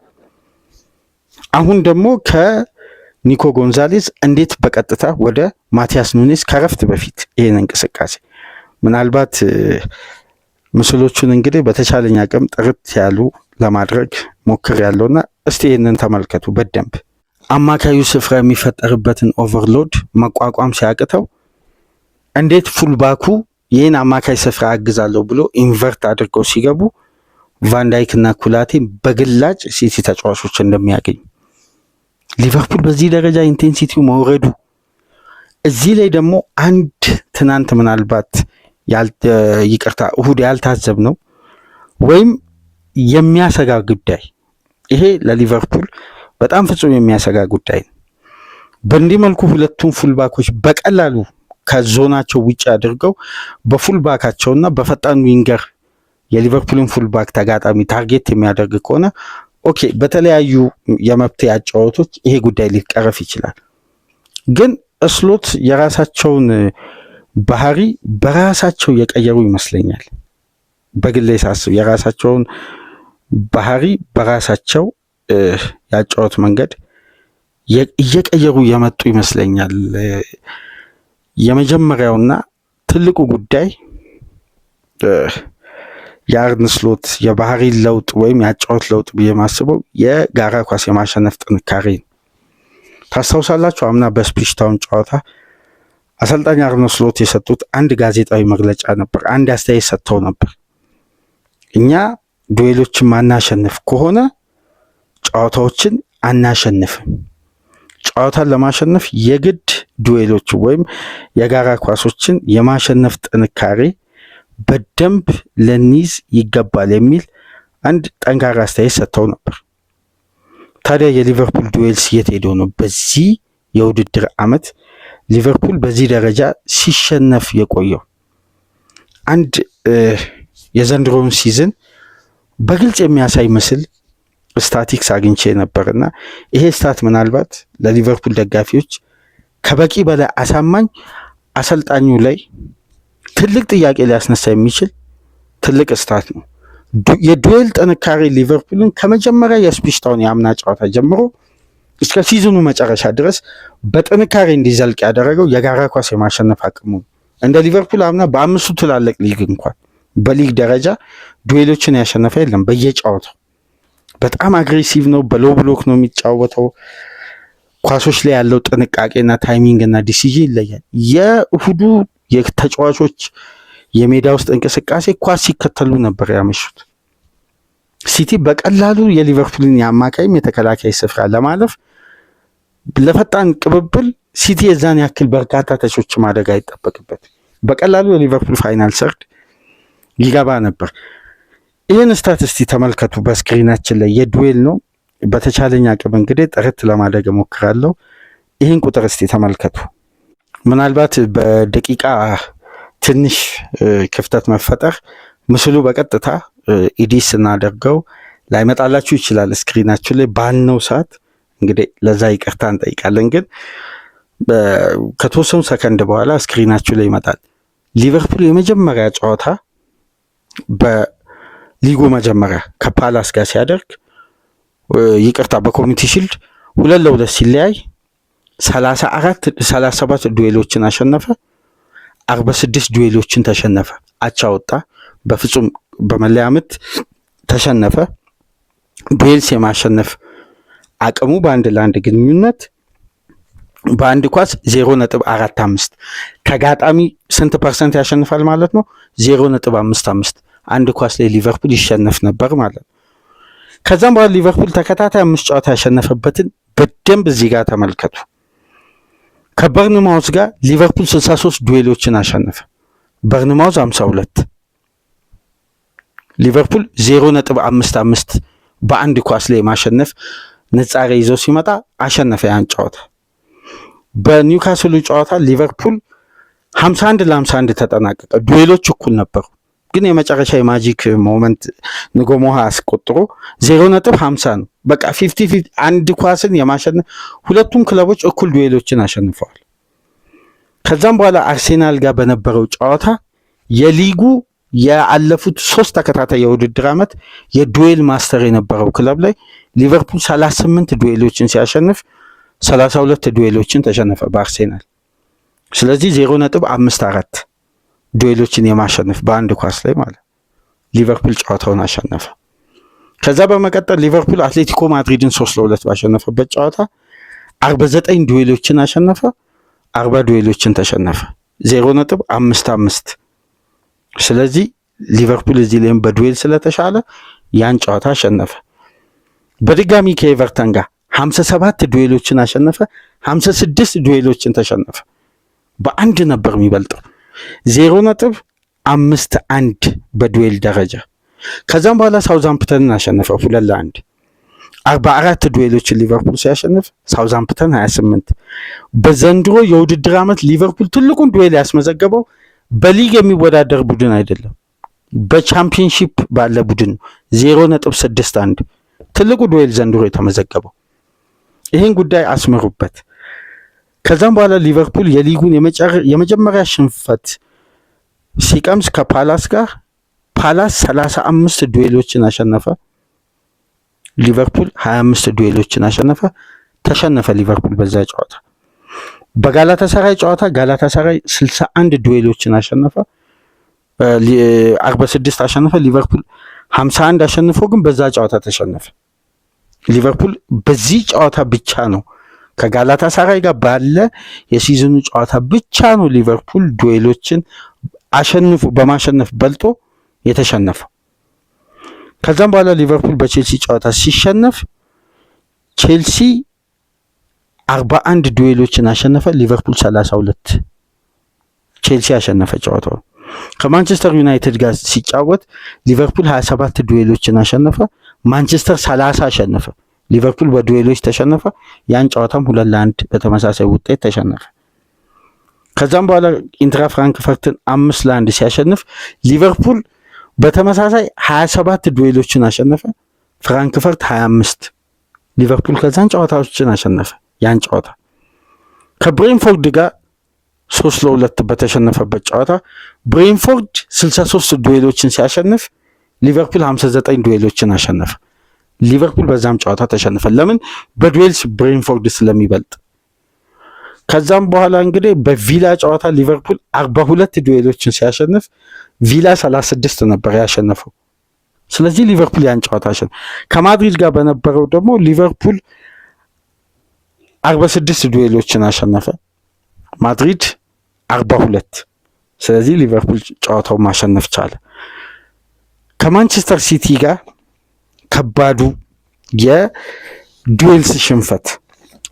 አሁን ደግሞ ከኒኮ ጎንዛሌዝ እንዴት በቀጥታ ወደ ማቲያስ ኑኔዝ ከረፍት በፊት ይሄን እንቅስቃሴ ምናልባት ምስሎቹን እንግዲህ በተቻለኝ አቅም ጥርት ያሉ ለማድረግ ሞክር ያለውና እስቲ ይህንን ተመልከቱ በደንብ። አማካዩ ስፍራ የሚፈጠርበትን ኦቨርሎድ መቋቋም ሲያቅተው እንዴት ፉልባኩ ይህን አማካይ ስፍራ አግዛለሁ ብሎ ኢንቨርት አድርገው ሲገቡ ቫንዳይክ እና ኩላቴ በግላጭ ሲቲ ተጫዋቾች እንደሚያገኙ። ሊቨርፑል በዚህ ደረጃ ኢንቴንሲቲው መውረዱ፣ እዚህ ላይ ደግሞ አንድ ትናንት ምናልባት ይቅርታ እሁድ ያልታዘብ ነው ወይም የሚያሰጋ ጉዳይ፣ ይሄ ለሊቨርፑል በጣም ፍጹም የሚያሰጋ ጉዳይ ነው። በእንዲህ መልኩ ሁለቱም ፉልባኮች በቀላሉ ከዞናቸው ውጭ አድርገው በፉልባካቸውና በፈጣን ዊንገር የሊቨርፑልን ፉልባክ ተጋጣሚ ታርጌት የሚያደርግ ከሆነ ኦኬ፣ በተለያዩ የመብት አጫዋቾች ይሄ ጉዳይ ሊቀረፍ ይችላል። ግን ስሎት የራሳቸውን ባህሪ በራሳቸው የቀየሩ ይመስለኛል። በግሌ ሳስብ የራሳቸውን ባህሪ በራሳቸው ያጫወት መንገድ እየቀየሩ የመጡ ይመስለኛል። የመጀመሪያውና ትልቁ ጉዳይ የአርነ ስሎት የባህሪ ለውጥ ወይም ያጫወት ለውጥ ብዬ ማስበው የጋራ ኳስ የማሸነፍ ጥንካሬ ነው። ታስታውሳላችሁ አምና በስፒሽ ታውን ጨዋታ አሰልጣኝ አርነ ስሎት የሰጡት አንድ ጋዜጣዊ መግለጫ ነበር። አንድ አስተያየት ሰጥተው ነበር። እኛ ዱዌሎችን ማናሸንፍ ከሆነ ጨዋታዎችን አናሸንፍም። ጨዋታን ለማሸነፍ የግድ ዱዌሎች ወይም የጋራ ኳሶችን የማሸነፍ ጥንካሬ በደንብ ልንይዝ ይገባል የሚል አንድ ጠንካራ አስተያየት ሰጥተው ነበር። ታዲያ የሊቨርፑል ዱዌልስ የት ሄደው ነው በዚህ የውድድር ዓመት ሊቨርፑል በዚህ ደረጃ ሲሸነፍ የቆየው? አንድ የዘንድሮውን ሲዝን በግልጽ የሚያሳይ ምስል ስታቲክስ አግኝቼ ነበርና ይሄ ስታት ምናልባት ለሊቨርፑል ደጋፊዎች ከበቂ በላይ አሳማኝ፣ አሰልጣኙ ላይ ትልቅ ጥያቄ ሊያስነሳ የሚችል ትልቅ ስታት ነው። የዱዌል ጥንካሬ ሊቨርፑልን ከመጀመሪያ የስፒሽ ታውን የአምና ጨዋታ ጀምሮ እስከ ሲዝኑ መጨረሻ ድረስ በጥንካሬ እንዲዘልቅ ያደረገው የጋራ ኳስ የማሸነፍ አቅሙ። እንደ ሊቨርፑል አምና በአምስቱ ትላልቅ ሊግ እንኳን በሊግ ደረጃ ዱዌሎችን ያሸነፈ የለም። በየጨዋታው በጣም አግሬሲቭ ነው። በሎ ብሎክ ነው የሚጫወተው። ኳሶች ላይ ያለው ጥንቃቄና ታይሚንግ እና ዲሲዥን ይለያል። የእሁዱ የተጫዋቾች የሜዳ ውስጥ እንቅስቃሴ ኳስ ሲከተሉ ነበር ያመሹት። ሲቲ በቀላሉ የሊቨርፑልን የአማካይም የተከላካይ ስፍራ ለማለፍ ለፈጣን ቅብብል ሲቲ የዛን ያክል በርካታ ተቾች ማድረግ አይጠበቅበት፣ በቀላሉ የሊቨርፑል ፋይናል ሰርድ ይገባ ነበር። ይህን ስታቲስቲ ተመልከቱ በስክሪናችን ላይ የዱዌል ነው። በተቻለኝ አቅም እንግዲህ ጥርት ለማድረግ እሞክራለሁ። ይህን ቁጥር እስቲ ተመልከቱ። ምናልባት በደቂቃ ትንሽ ክፍተት መፈጠር ምስሉ በቀጥታ ኢዲት ስናደርገው ላይመጣላችሁ ይችላል ስክሪናችሁ ላይ ባልነው ሰዓት። እንግዲህ ለዛ ይቅርታ እንጠይቃለን። ግን ከተወሰኑ ሰከንድ በኋላ ስክሪናችሁ ላይ ይመጣል። ሊቨርፑል የመጀመሪያ ጨዋታ በሊጉ መጀመሪያ ከፓላስ ጋር ሲያደርግ ይቅርታ በኮሚኒቲ ሺልድ 2-2 ሲለያይ 37 ዱዌሎችን አሸነፈ፣ 46 ዱዌሎችን ተሸነፈ፣ አቻ ወጣ፣ በፍጹም በመለያ ምት ተሸነፈ። ዱዌልስ የማሸነፍ አቅሙ በአንድ ለአንድ ግንኙነት በአንድ ኳስ 0.45 ተጋጣሚ ስንት ፐርሰንት ያሸንፋል ማለት ነው? 0.55 አንድ ኳስ ላይ ሊቨርፑል ይሸነፍ ነበር ማለት ነው። ከዛም በኋላ ሊቨርፑል ተከታታይ 5 ጨዋታ ያሸነፈበትን በደንብ እዚህ ጋር ተመልከቱ። ከበርንማውዝ ጋር ሊቨርፑል 63 ዱዌሎችን አሸነፈ፣ በርንማውዝ 52። ሊቨርፑል 0.55 በአንድ ኳስ ላይ ማሸነፍ ንጻሬ ይዘው ሲመጣ አሸነፈ ያን ጨዋታ። በኒውካስሉ ጨዋታ ሊቨርፑል 51-51 ተጠናቀቀ። ዱዌሎች እኩል ነበሩ፣ ግን የመጨረሻ የማጂክ ሞመንት ንጎሞሃ አስቆጥሮ 0.50 ነው። በቃ 50-50 አንድ ኳስን የማሸነፍ ሁለቱም ክለቦች እኩል ዱዌሎችን አሸንፈዋል። ከዛም በኋላ አርሴናል ጋር በነበረው ጨዋታ የሊጉ ያለፉት 3 ተከታታይ የውድድር ዓመት የዱዌል ማስተር የነበረው ክለብ ላይ ሊቨርፑል 38 ዱዌሎችን ሲያሸንፍ 32 ዱዌሎችን ተሸነፈ በአርሴናል። ስለዚህ 0.54 ዱዌሎችን የማሸነፍ በአንድ ኳስ ላይ ማለት ሊቨርፑል ጨዋታውን አሸነፈ። ከዛ በመቀጠል ሊቨርፑል አትሌቲኮ ማድሪድን 3-2 ባሸነፈበት ጨዋታ 49 ዱዌሎችን አሸነፈ፣ 40 ዱዌሎችን ተሸነፈ፣ 0.55። ስለዚህ ሊቨርፑል እዚህ ላይም በዱዌል ስለተሻለ ያን ጨዋታ አሸነፈ። በድጋሚ ከኤቨርተን ጋር 57 ዱዌሎችን አሸነፈ፣ 56 ዱዌሎችን ተሸነፈ። በአንድ ነበር የሚበልጠው 0.51 በዱዌል ደረጃ። ከዛም በኋላ ሳውዛምፕተንን አሸነፈ 2-1። 44 ዱዌሎችን ሊቨርፑል ሲያሸንፍ ሳውዛምፕተን 28። በዘንድሮ የውድድር ዓመት ሊቨርፑል ትልቁን ዱዌል ያስመዘገበው በሊግ የሚወዳደር ቡድን አይደለም፣ በቻምፒየንሺፕ ባለ ቡድን 0.61 ትልቁ ዱዌል ዘንድሮ የተመዘገበው። ይህን ጉዳይ አስምሩበት። ከዛም በኋላ ሊቨርፑል የሊጉን የመጀመሪያ ሽንፈት ሲቀምስ ከፓላስ ጋር ፓላስ 35 ዱዌሎችን አሸነፈ፣ ሊቨርፑል 25 ዱዌሎችን አሸነፈ፣ ተሸነፈ ሊቨርፑል በዛ ጨዋታ። በጋላታሳራይ ጨዋታ ጋላታሳራይ 61 ዱዌሎችን አሸነፈ፣ 46 አሸነፈ፣ ሊቨርፑል 51 አሸንፎ ግን በዛ ጨዋታ ተሸነፈ። ሊቨርፑል በዚህ ጨዋታ ብቻ ነው ከጋላታሳራይ ጋር ባለ የሲዝኑ ጨዋታ ብቻ ነው ሊቨርፑል ዱዌሎችን አሸንፎ በማሸነፍ በልጦ የተሸነፈው። ከዛም በኋላ ሊቨርፑል በቼልሲ ጨዋታ ሲሸነፍ ቼልሲ 41 ዱዌሎችን አሸነፈ፣ ሊቨርፑል 32። ቼልሲ አሸነፈ ጨዋታው። ከማንቸስተር ዩናይትድ ጋር ሲጫወት ሊቨርፑል 27 ዱዌሎችን አሸነፈ፣ ማንቸስተር 30 አሸነፈ፣ ሊቨርፑል በዱዌሎች ተሸነፈ። ያን ጨዋታም 2-1 በተመሳሳይ ውጤት ተሸነፈ። ከዛም በኋላ ኢንትራ ፍራንክፈርትን 5-1 ሲያሸንፍ ሊቨርፑል በተመሳሳይ 27 ዱዌሎችን አሸነፈ፣ ፍራንክፈርት 25። ሊቨርፑል ከዛን ጨዋታዎችን አሸነፈ። ያን ጨዋታ ከብሬንፎርድ ጋር 3-2 በተሸነፈበት ጨዋታ ብሬንፎርድ 63 ዱዌሎችን ሲያሸንፍ ሊቨርፑል 59 ዱዌሎችን አሸነፈ። ሊቨርፑል በዛም ጨዋታ ተሸነፈ። ለምን? በዱዌልስ ብሬንፎርድ ስለሚበልጥ። ከዛም በኋላ እንግዲህ በቪላ ጨዋታ ሊቨርፑል 42 ዱዌሎችን ሲያሸንፍ ቪላ 36 ነበር ያሸነፈው። ስለዚህ ሊቨርፑል ያን ጨዋታ አሸነፈ። ከማድሪድ ጋር በነበረው ደግሞ ሊቨርፑል 46 ዱዌሎችን አሸነፈ፣ ማድሪድ 42። ስለዚህ ሊቨርፑል ጨዋታውን ማሸነፍ ቻለ። ከማንቸስተር ሲቲ ጋር ከባዱ የዱዌልስ ሽንፈት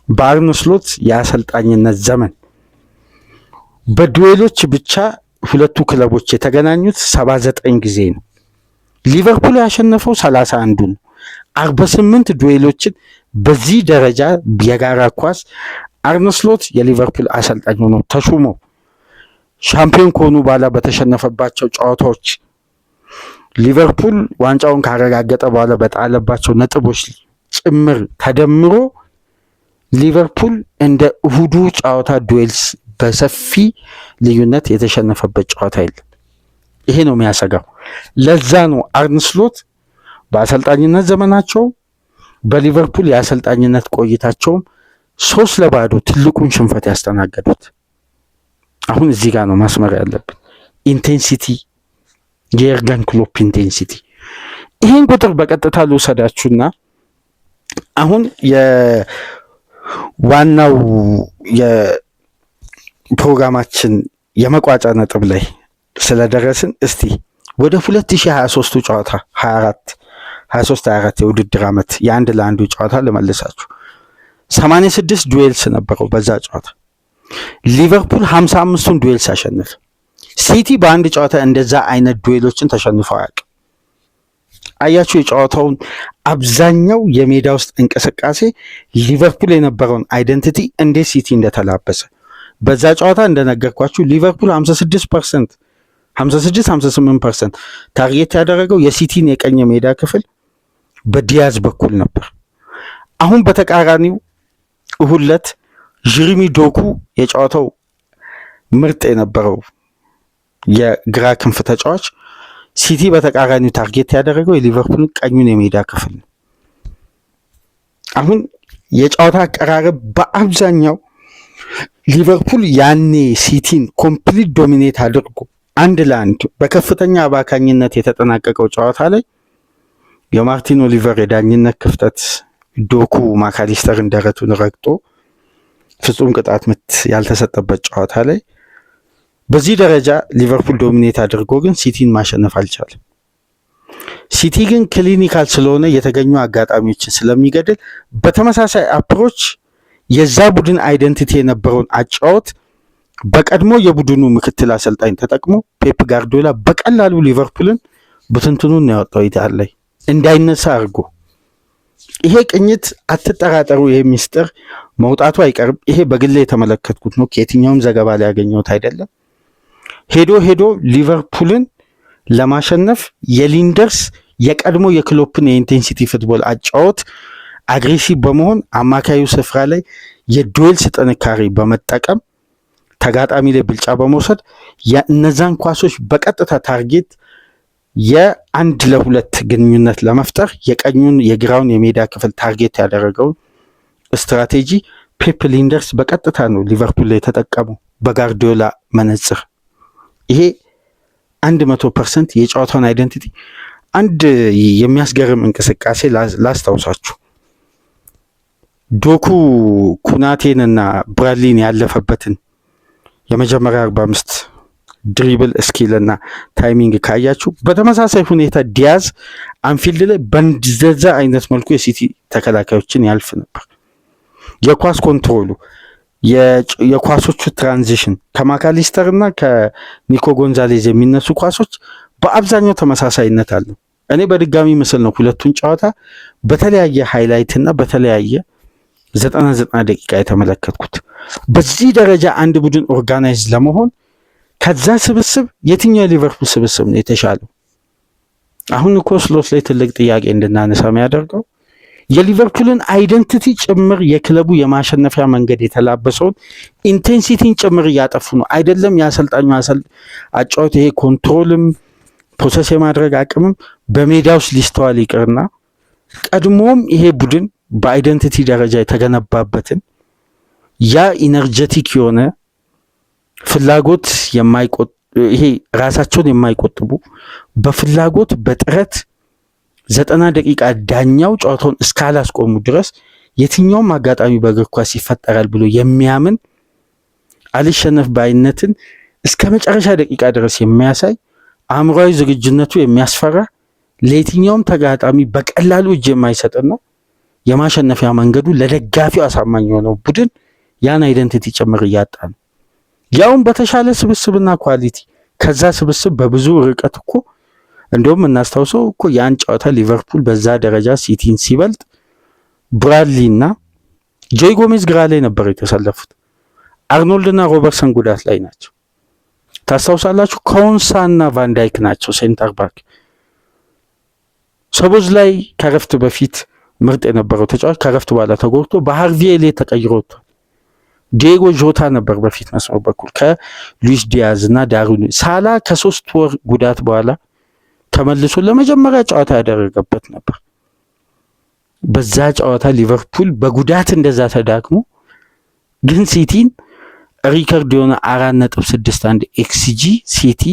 በአርነ ስሎት የአሰልጣኝነት ዘመን በዱዌሎች ብቻ ሁለቱ ክለቦች የተገናኙት 79 ጊዜ ነው። ሊቨርፑል ያሸነፈው 31 ነው። 48 ዱዌሎችን በዚህ ደረጃ የጋራ ኳስ አርነ ስሎት የሊቨርፑል አሰልጣኝ ሆኖ ተሹሞ ሻምፒዮን ከሆኑ በኋላ በተሸነፈባቸው ጨዋታዎች ሊቨርፑል ዋንጫውን ካረጋገጠ በኋላ በጣለባቸው ነጥቦች ጭምር ተደምሮ ሊቨርፑል እንደ እሁዱ ጨዋታ ዱዌልስ በሰፊ ልዩነት የተሸነፈበት ጨዋታ የለም። ይሄ ነው የሚያሰጋው። ለዛ ነው አርነ ስሎት በአሰልጣኝነት ዘመናቸው በሊቨርፑል የአሰልጣኝነት ቆይታቸውም 3-0 ትልቁን ሽንፈት ያስተናገዱት። አሁን እዚህ ጋር ነው ማስመር ያለብን። ኢንቴንሲቲ፣ የኤርገን ክሎፕ ኢንቴንሲቲ። ይሄን ቁጥር በቀጥታ ልውሰዳችሁና አሁን የዋናው የፕሮግራማችን የመቋጫ ነጥብ ላይ ስለደረስን እስቲ ወደ 2023 ጨዋታ 23-24 የውድድር ዓመት የአንድ ለአንዱ ጨዋታ ልመልሳችሁ። 86 ዱዌልስ ነበረው በዛ ጨዋታ። ሊቨርፑል 55ቱን ዱዌልስ አሸነፈ። ሲቲ በአንድ ጨዋታ እንደዛ አይነት ዱዌሎችን ተሸንፈው አያውቅም። አያችሁ የጨዋታውን አብዛኛው የሜዳ ውስጥ እንቅስቃሴ ሊቨርፑል የነበረውን አይደንቲቲ እንዴት ሲቲ እንደተላበሰ በዛ ጨዋታ እንደነገርኳችሁ ሊቨርፑል 56-58% ታርጌት ያደረገው የሲቲን የቀኝ ሜዳ ክፍል በዲያዝ በኩል ነበር። አሁን በተቃራኒው እሁድ ዕለት ጀሪሚ ዶኩ የጨዋታው ምርጥ የነበረው የግራ ክንፍ ተጫዋች ሲቲ በተቃራኒው ታርጌት ያደረገው የሊቨርፑል ቀኙን የሜዳ ክፍል ነው። አሁን የጨዋታ አቀራረብ በአብዛኛው ሊቨርፑል ያኔ ሲቲን ኮምፕሊት ዶሚኔት አድርጎ 1-1 በከፍተኛ አባካኝነት የተጠናቀቀው ጨዋታ ላይ የማርቲን ኦሊቨር የዳኝነት ክፍተት ዶኩ ማካሊስተርን ደረቱን ረግጦ ፍጹም ቅጣት ምት ያልተሰጠበት ጨዋታ ላይ በዚህ ደረጃ ሊቨርፑል ዶሚኔት አድርጎ ግን ሲቲን ማሸነፍ አልቻለም። ሲቲ ግን ክሊኒካል ስለሆነ የተገኙ አጋጣሚዎችን ስለሚገድል በተመሳሳይ አፕሮች የዛ ቡድን አይደንቲቲ የነበረውን አጫወት በቀድሞ የቡድኑ ምክትል አሰልጣኝ ተጠቅሞ ፔፕ ጋርዲዮላ በቀላሉ ሊቨርፑልን ብትንትኑን ያወጣው ይታል ላይ እንዳይነሳ አድርጎ ይሄ ቅኝት አትጠራጠሩ፣ ይሄ ሚስጥር መውጣቱ አይቀርም። ይሄ በግሌ የተመለከትኩት ነው፣ ከየትኛውም ዘገባ ላይ ያገኘሁት አይደለም። ሄዶ ሊቨርፑልን ለማሸነፍ የሊንደርስ የቀድሞ የክሎፕን የኢንቴንሲቲ ፉትቦል አጫወት አግሬሲቭ በመሆን አማካዩ ስፍራ ላይ የዱዌልስ ጥንካሬ በመጠቀም ተጋጣሚ ላይ ብልጫ በመውሰድ እነዛን ኳሶች በቀጥታ ታርጌት የ1-2 ግንኙነት ለመፍጠር የቀኙን የግራውን የሜዳ ክፍል ታርጌት ያደረገው ስትራቴጂ ፔፕ ሊንደርስ በቀጥታ ነው ሊቨርፑል ላይ የተጠቀመው በጋርዲዮላ መነጽር። ይሄ 100% የጨዋታውን አይደንቲቲ። አንድ የሚያስገርም እንቅስቃሴ ላስታውሳችሁ። ዶኩ ኩናቴንና ብራድሊን ያለፈበትን የመጀመሪያ 45 ድሪብል ስኪልና ታይሚንግ ካያችሁ በተመሳሳይ ሁኔታ ዲያዝ አንፊልድ ላይ በእንደዛ አይነት መልኩ የሲቲ ተከላካዮችን ያልፍ ነበር። የኳስ ኮንትሮሉ፣ የኳሶቹ ትራንዚሽን ከማካሊስተር እና ከኒኮ ጎንዛሌዝ የሚነሱ ኳሶች በአብዛኛው ተመሳሳይነት አለው። እኔ በድጋሚ ምስል ነው ሁለቱን ጨዋታ በተለያየ ሃይላይት እና በተለያየ 90 ደቂቃ የተመለከትኩት። በዚህ ደረጃ አንድ ቡድን ኦርጋናይዝ ለመሆን ከዛ ስብስብ የትኛው የሊቨርፑል ስብስብ ነው የተሻለው? አሁን እኮ ስሎት ላይ ትልቅ ጥያቄ እንድናነሳ የሚያደርገው የሊቨርፑልን አይደንቲቲ ጭምር የክለቡ የማሸነፊያ መንገድ የተላበሰውን ኢንቴንሲቲን ጭምር እያጠፉ ነው። አይደለም የአሰልጣኙ አጫወት፣ ይሄ ኮንትሮልም ፕሮሰስ የማድረግ አቅምም በሜዳ ውስጥ ሊስተዋል ይቅርና ቀድሞም ይሄ ቡድን በአይደንቲቲ ደረጃ የተገነባበትን ያ ኢነርጀቲክ የሆነ ፍላጎት ይሄ ራሳቸውን የማይቆጥቡ በፍላጎት በጥረት 90 ደቂቃ ዳኛው ጨዋታውን እስካላስቆሙ ድረስ የትኛውም አጋጣሚ በእግር ኳስ ይፈጠራል ብሎ የሚያምን አልሸነፍ ባይነትን እስከ መጨረሻ ደቂቃ ድረስ የሚያሳይ አእምሯዊ ዝግጁነቱ የሚያስፈራ ለየትኛውም ተጋጣሚ በቀላሉ እጅ የማይሰጥና የማሸነፊያ መንገዱ ለደጋፊው አሳማኝ የሆነው ቡድን ያን አይደንቲቲ ጭምር እያጣ ነው። ያውም በተሻለ ስብስብና ኳሊቲ ከዛ ስብስብ በብዙ ርቀት እኮ እንደውም እናስታውሰው እኮ ያን ጨዋታ ሊቨርፑል በዛ ደረጃ ሲቲን ሲበልጥ ብራድሊና ጆይ ጎሜዝ ግራ ላይ ነበር የተሰለፉት። አርኖልድና ሮበርትሰን ጉዳት ላይ ናቸው። ታስታውሳላችሁ? ኮንሳና ቫንዳይክ ናቸው ሴንተር ባክ። ሰቦዝ ላይ ከረፍት በፊት ምርጥ የነበረው ተጫዋች ከረፍት በኋላ ተጎድቶ በሃርቪ ኤሊየት ተቀይሮ ወጥቷል። ዲዬጎ ጆታ ነበር በፊት መስመር በኩል ከሉዊስ ዲያዝ እና ዳርዊን። ሳላ ከ3 ወር ጉዳት በኋላ ተመልሶ ለመጀመሪያ ጨዋታ ያደረገበት ነበር። በዛ ጨዋታ ሊቨርፑል በጉዳት እንደዛ ተዳክሞ ግን ሲቲን ሪከርድ የሆነ 4.61 ኤክስጂ ሲቲ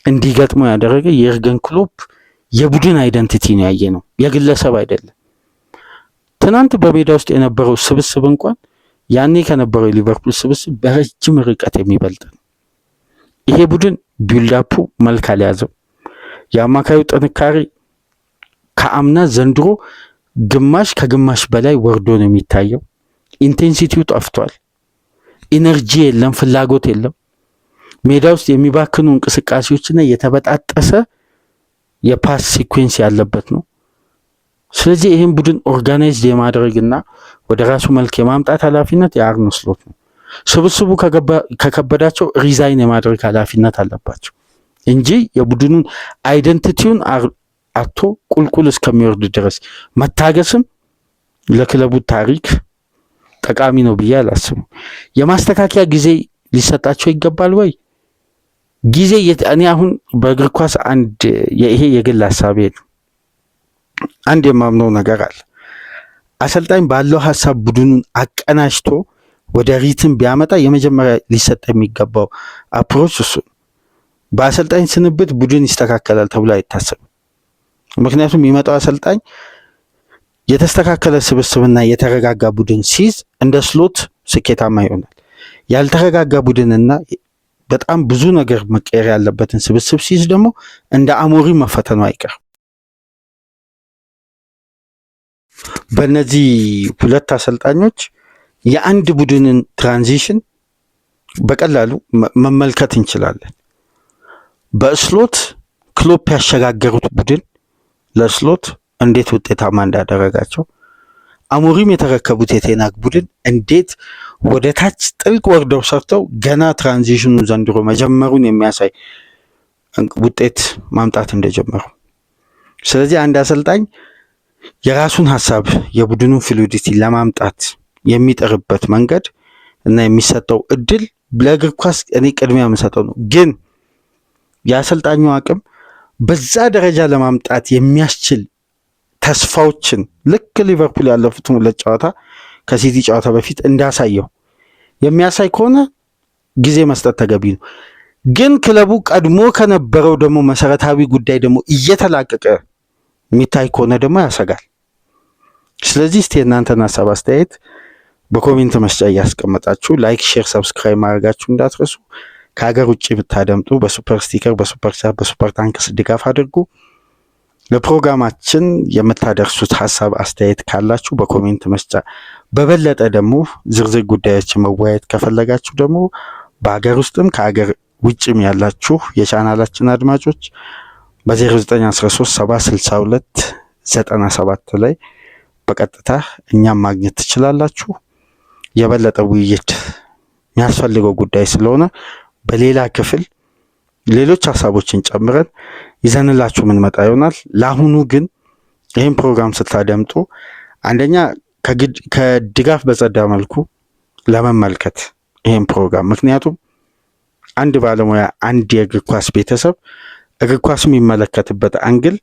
እንዲገጥመው ያደረገ የኤርገን ክሎፕ የቡድን አይደንቲቲ ነው ያየ ነው፣ የግለሰብ አይደለም። ትናንት በሜዳ ውስጥ የነበረው ስብስብ እንኳን ያኔ ከነበረው የሊቨርፑል ስብስብ በረጅም ርቀት የሚበልጥ ነው። ይሄ ቡድን ቢልዳፑ መልክ አልያዘው። የአማካዩ ጥንካሬ ከአምና ዘንድሮ ግማሽ ከግማሽ በላይ ወርዶ ነው የሚታየው። ኢንቴንሲቲው ጠፍቷል። ኢነርጂ የለም፣ ፍላጎት የለም። ሜዳ ውስጥ የሚባክኑ እንቅስቃሴዎችና የተበጣጠሰ የፓስ ሲኩዌንስ ያለበት ነው። ስለዚህ ይህን ቡድን ኦርጋናይዝድ የማድረግና ወደ ራሱ መልክ የማምጣት ኃላፊነት የአርነ ስሎት ነው። ስብስቡ ከከበዳቸው ሪዛይን የማድረግ ኃላፊነት አለባቸው እንጂ የቡድኑን አይደንቲቲውን አቶ ቁልቁል እስከሚወርድ ድረስ መታገስም ለክለቡ ታሪክ ጠቃሚ ነው ብዬ አላስብም። የማስተካከያ ጊዜ ሊሰጣቸው ይገባል ወይ? ጊዜ እኔ አሁን በእግር ኳስ ይሄ የግል ሀሳቤ ነው። አንድ የማምነው ነገር አለ። አሰልጣኝ ባለው ሀሳብ ቡድኑን አቀናጅቶ ወደ ሪትም ቢያመጣ የመጀመሪያ ሊሰጥ የሚገባው አፕሮች እሱ። በአሰልጣኝ ስንብት ቡድን ይስተካከላል ተብሎ አይታሰብም። ምክንያቱም የሚመጣው አሰልጣኝ የተስተካከለ ስብስብና የተረጋጋ ቡድን ሲይዝ እንደ ስሎት ስኬታማ ይሆናል። ያልተረጋጋ ቡድንና በጣም ብዙ ነገር መቀየር ያለበትን ስብስብ ሲይዝ ደግሞ እንደ አሞሪም መፈተኑ አይቀርም። በእነዚህ ሁለት አሰልጣኞች የአንድ ቡድንን ትራንዚሽን በቀላሉ መመልከት እንችላለን። በስሎት ክሎፕ ያሸጋገሩት ቡድን ለስሎት እንዴት ውጤታማ እንዳደረጋቸው፣ አሞሪም የተረከቡት የቴናግ ቡድን እንዴት ወደ ታች ጥልቅ ወርደው ሰርተው ገና ትራንዚሽኑ ዘንድሮ መጀመሩን የሚያሳይ ውጤት ማምጣት እንደጀመሩ። ስለዚህ አንድ አሰልጣኝ የራሱን ሀሳብ የቡድኑን ፍሉዲቲ ለማምጣት የሚጥርበት መንገድ እና የሚሰጠው እድል ለእግር ኳስ እኔ ቅድሚያ የምሰጠው ነው። ግን የአሰልጣኙ አቅም በዛ ደረጃ ለማምጣት የሚያስችል ተስፋዎችን ልክ ሊቨርፑል ያለፉትን 2 ጨዋታ ከሲቲ ጨዋታ በፊት እንዳሳየው የሚያሳይ ከሆነ ጊዜ መስጠት ተገቢ ነው። ግን ክለቡ ቀድሞ ከነበረው ደግሞ መሰረታዊ ጉዳይ ደግሞ እየተላቀቀ የሚታይ ከሆነ ደግሞ ያሰጋል። ስለዚህ እስቲ እናንተን ሀሳብ አስተያየት በኮሜንት መስጫ እያስቀመጣችሁ ላይክ፣ ሼር፣ ሰብስክራይብ ማድረጋችሁ እንዳትረሱ። ከሀገር ውጭ ብታደምጡ በሱፐር ስቲከር፣ በሱፐር ቻት፣ በሱፐር ታንክስ ድጋፍ አድርጉ። ለፕሮግራማችን የምታደርሱት ሀሳብ አስተያየት ካላችሁ በኮሜንት መስጫ፣ በበለጠ ደግሞ ዝርዝር ጉዳዮችን መወያየት ከፈለጋችሁ ደግሞ በሀገር ውስጥም ከሀገር ውጭም ያላችሁ የቻናላችን አድማጮች በ0913706297 ላይ በቀጥታ እኛም ማግኘት ትችላላችሁ። የበለጠ ውይይት የሚያስፈልገው ጉዳይ ስለሆነ በሌላ ክፍል ሌሎች ሀሳቦችን ጨምረን ይዘንላችሁ ምንመጣ ይሆናል። ለአሁኑ ግን ይህን ፕሮግራም ስታደምጡ አንደኛ ከድጋፍ በጸዳ መልኩ ለመመልከት ይህን ፕሮግራም፣ ምክንያቱም አንድ ባለሙያ አንድ የእግር ኳስ ቤተሰብ እግር ኳስ የሚመለከትበት አንግል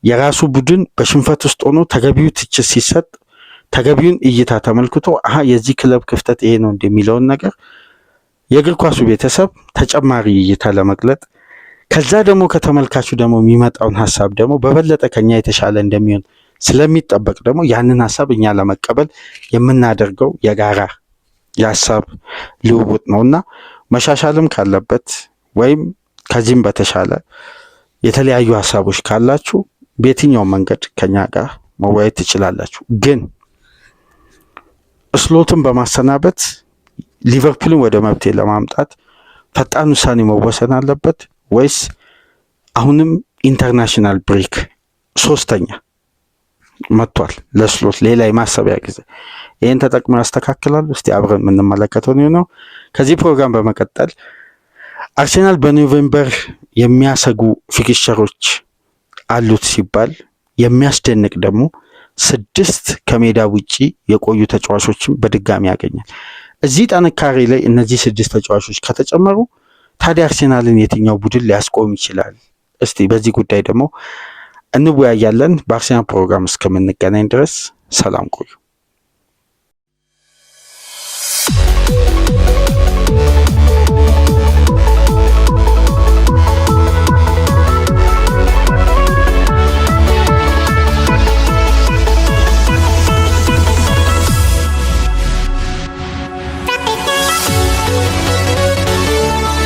የራሱ ቡድን በሽንፈት ውስጥ ሆኖ ተገቢው ትችት ሲሰጥ ተገቢውን እይታ ተመልክቶ የዚህ ክለብ ክፍተት ይሄ ነው እንደሚለውን ነገር የእግር ኳሱ ቤተሰብ ተጨማሪ እይታ ለመግለጥ ከዛ ደግሞ ከተመልካቹ ደግሞ የሚመጣውን ሀሳብ ደግሞ በበለጠ ከኛ የተሻለ እንደሚሆን ስለሚጠበቅ ደግሞ ያንን ሀሳብ እኛ ለመቀበል የምናደርገው የጋራ የሀሳብ ልውውጥ ነውና መሻሻልም ካለበት ወይም ከዚህም በተሻለ የተለያዩ ሀሳቦች ካላችሁ በየትኛው መንገድ ከኛ ጋር መወያየት ትችላላችሁ። ግን ስሎትን በማሰናበት ሊቨርፑልን ወደ መብቴ ለማምጣት ፈጣን ውሳኔ መወሰን አለበት ወይስ አሁንም ኢንተርናሽናል ብሬክ ሶስተኛ መጥቷል ለስሎት ሌላ የማሰቢያ ጊዜ። ይህን ተጠቅሞ ያስተካክላሉ። እስቲ አብረን የምንመለከተው ነው። ከዚህ ፕሮግራም በመቀጠል አርሴናል በኖቬምበር የሚያሰጉ ፊክስቸሮች አሉት ሲባል የሚያስደንቅ ደግሞ 6 ከሜዳ ውጪ የቆዩ ተጫዋቾችን በድጋሚ ያገኛል። እዚህ ጥንካሬ ላይ እነዚህ 6 ተጫዋቾች ከተጨመሩ ታዲያ አርሴናልን የትኛው ቡድን ሊያስቆም ይችላል? እስቲ በዚህ ጉዳይ ደግሞ እንወያያለን። በአርሴናል ፕሮግራም እስከምንገናኝ ድረስ ሰላም ቆዩ።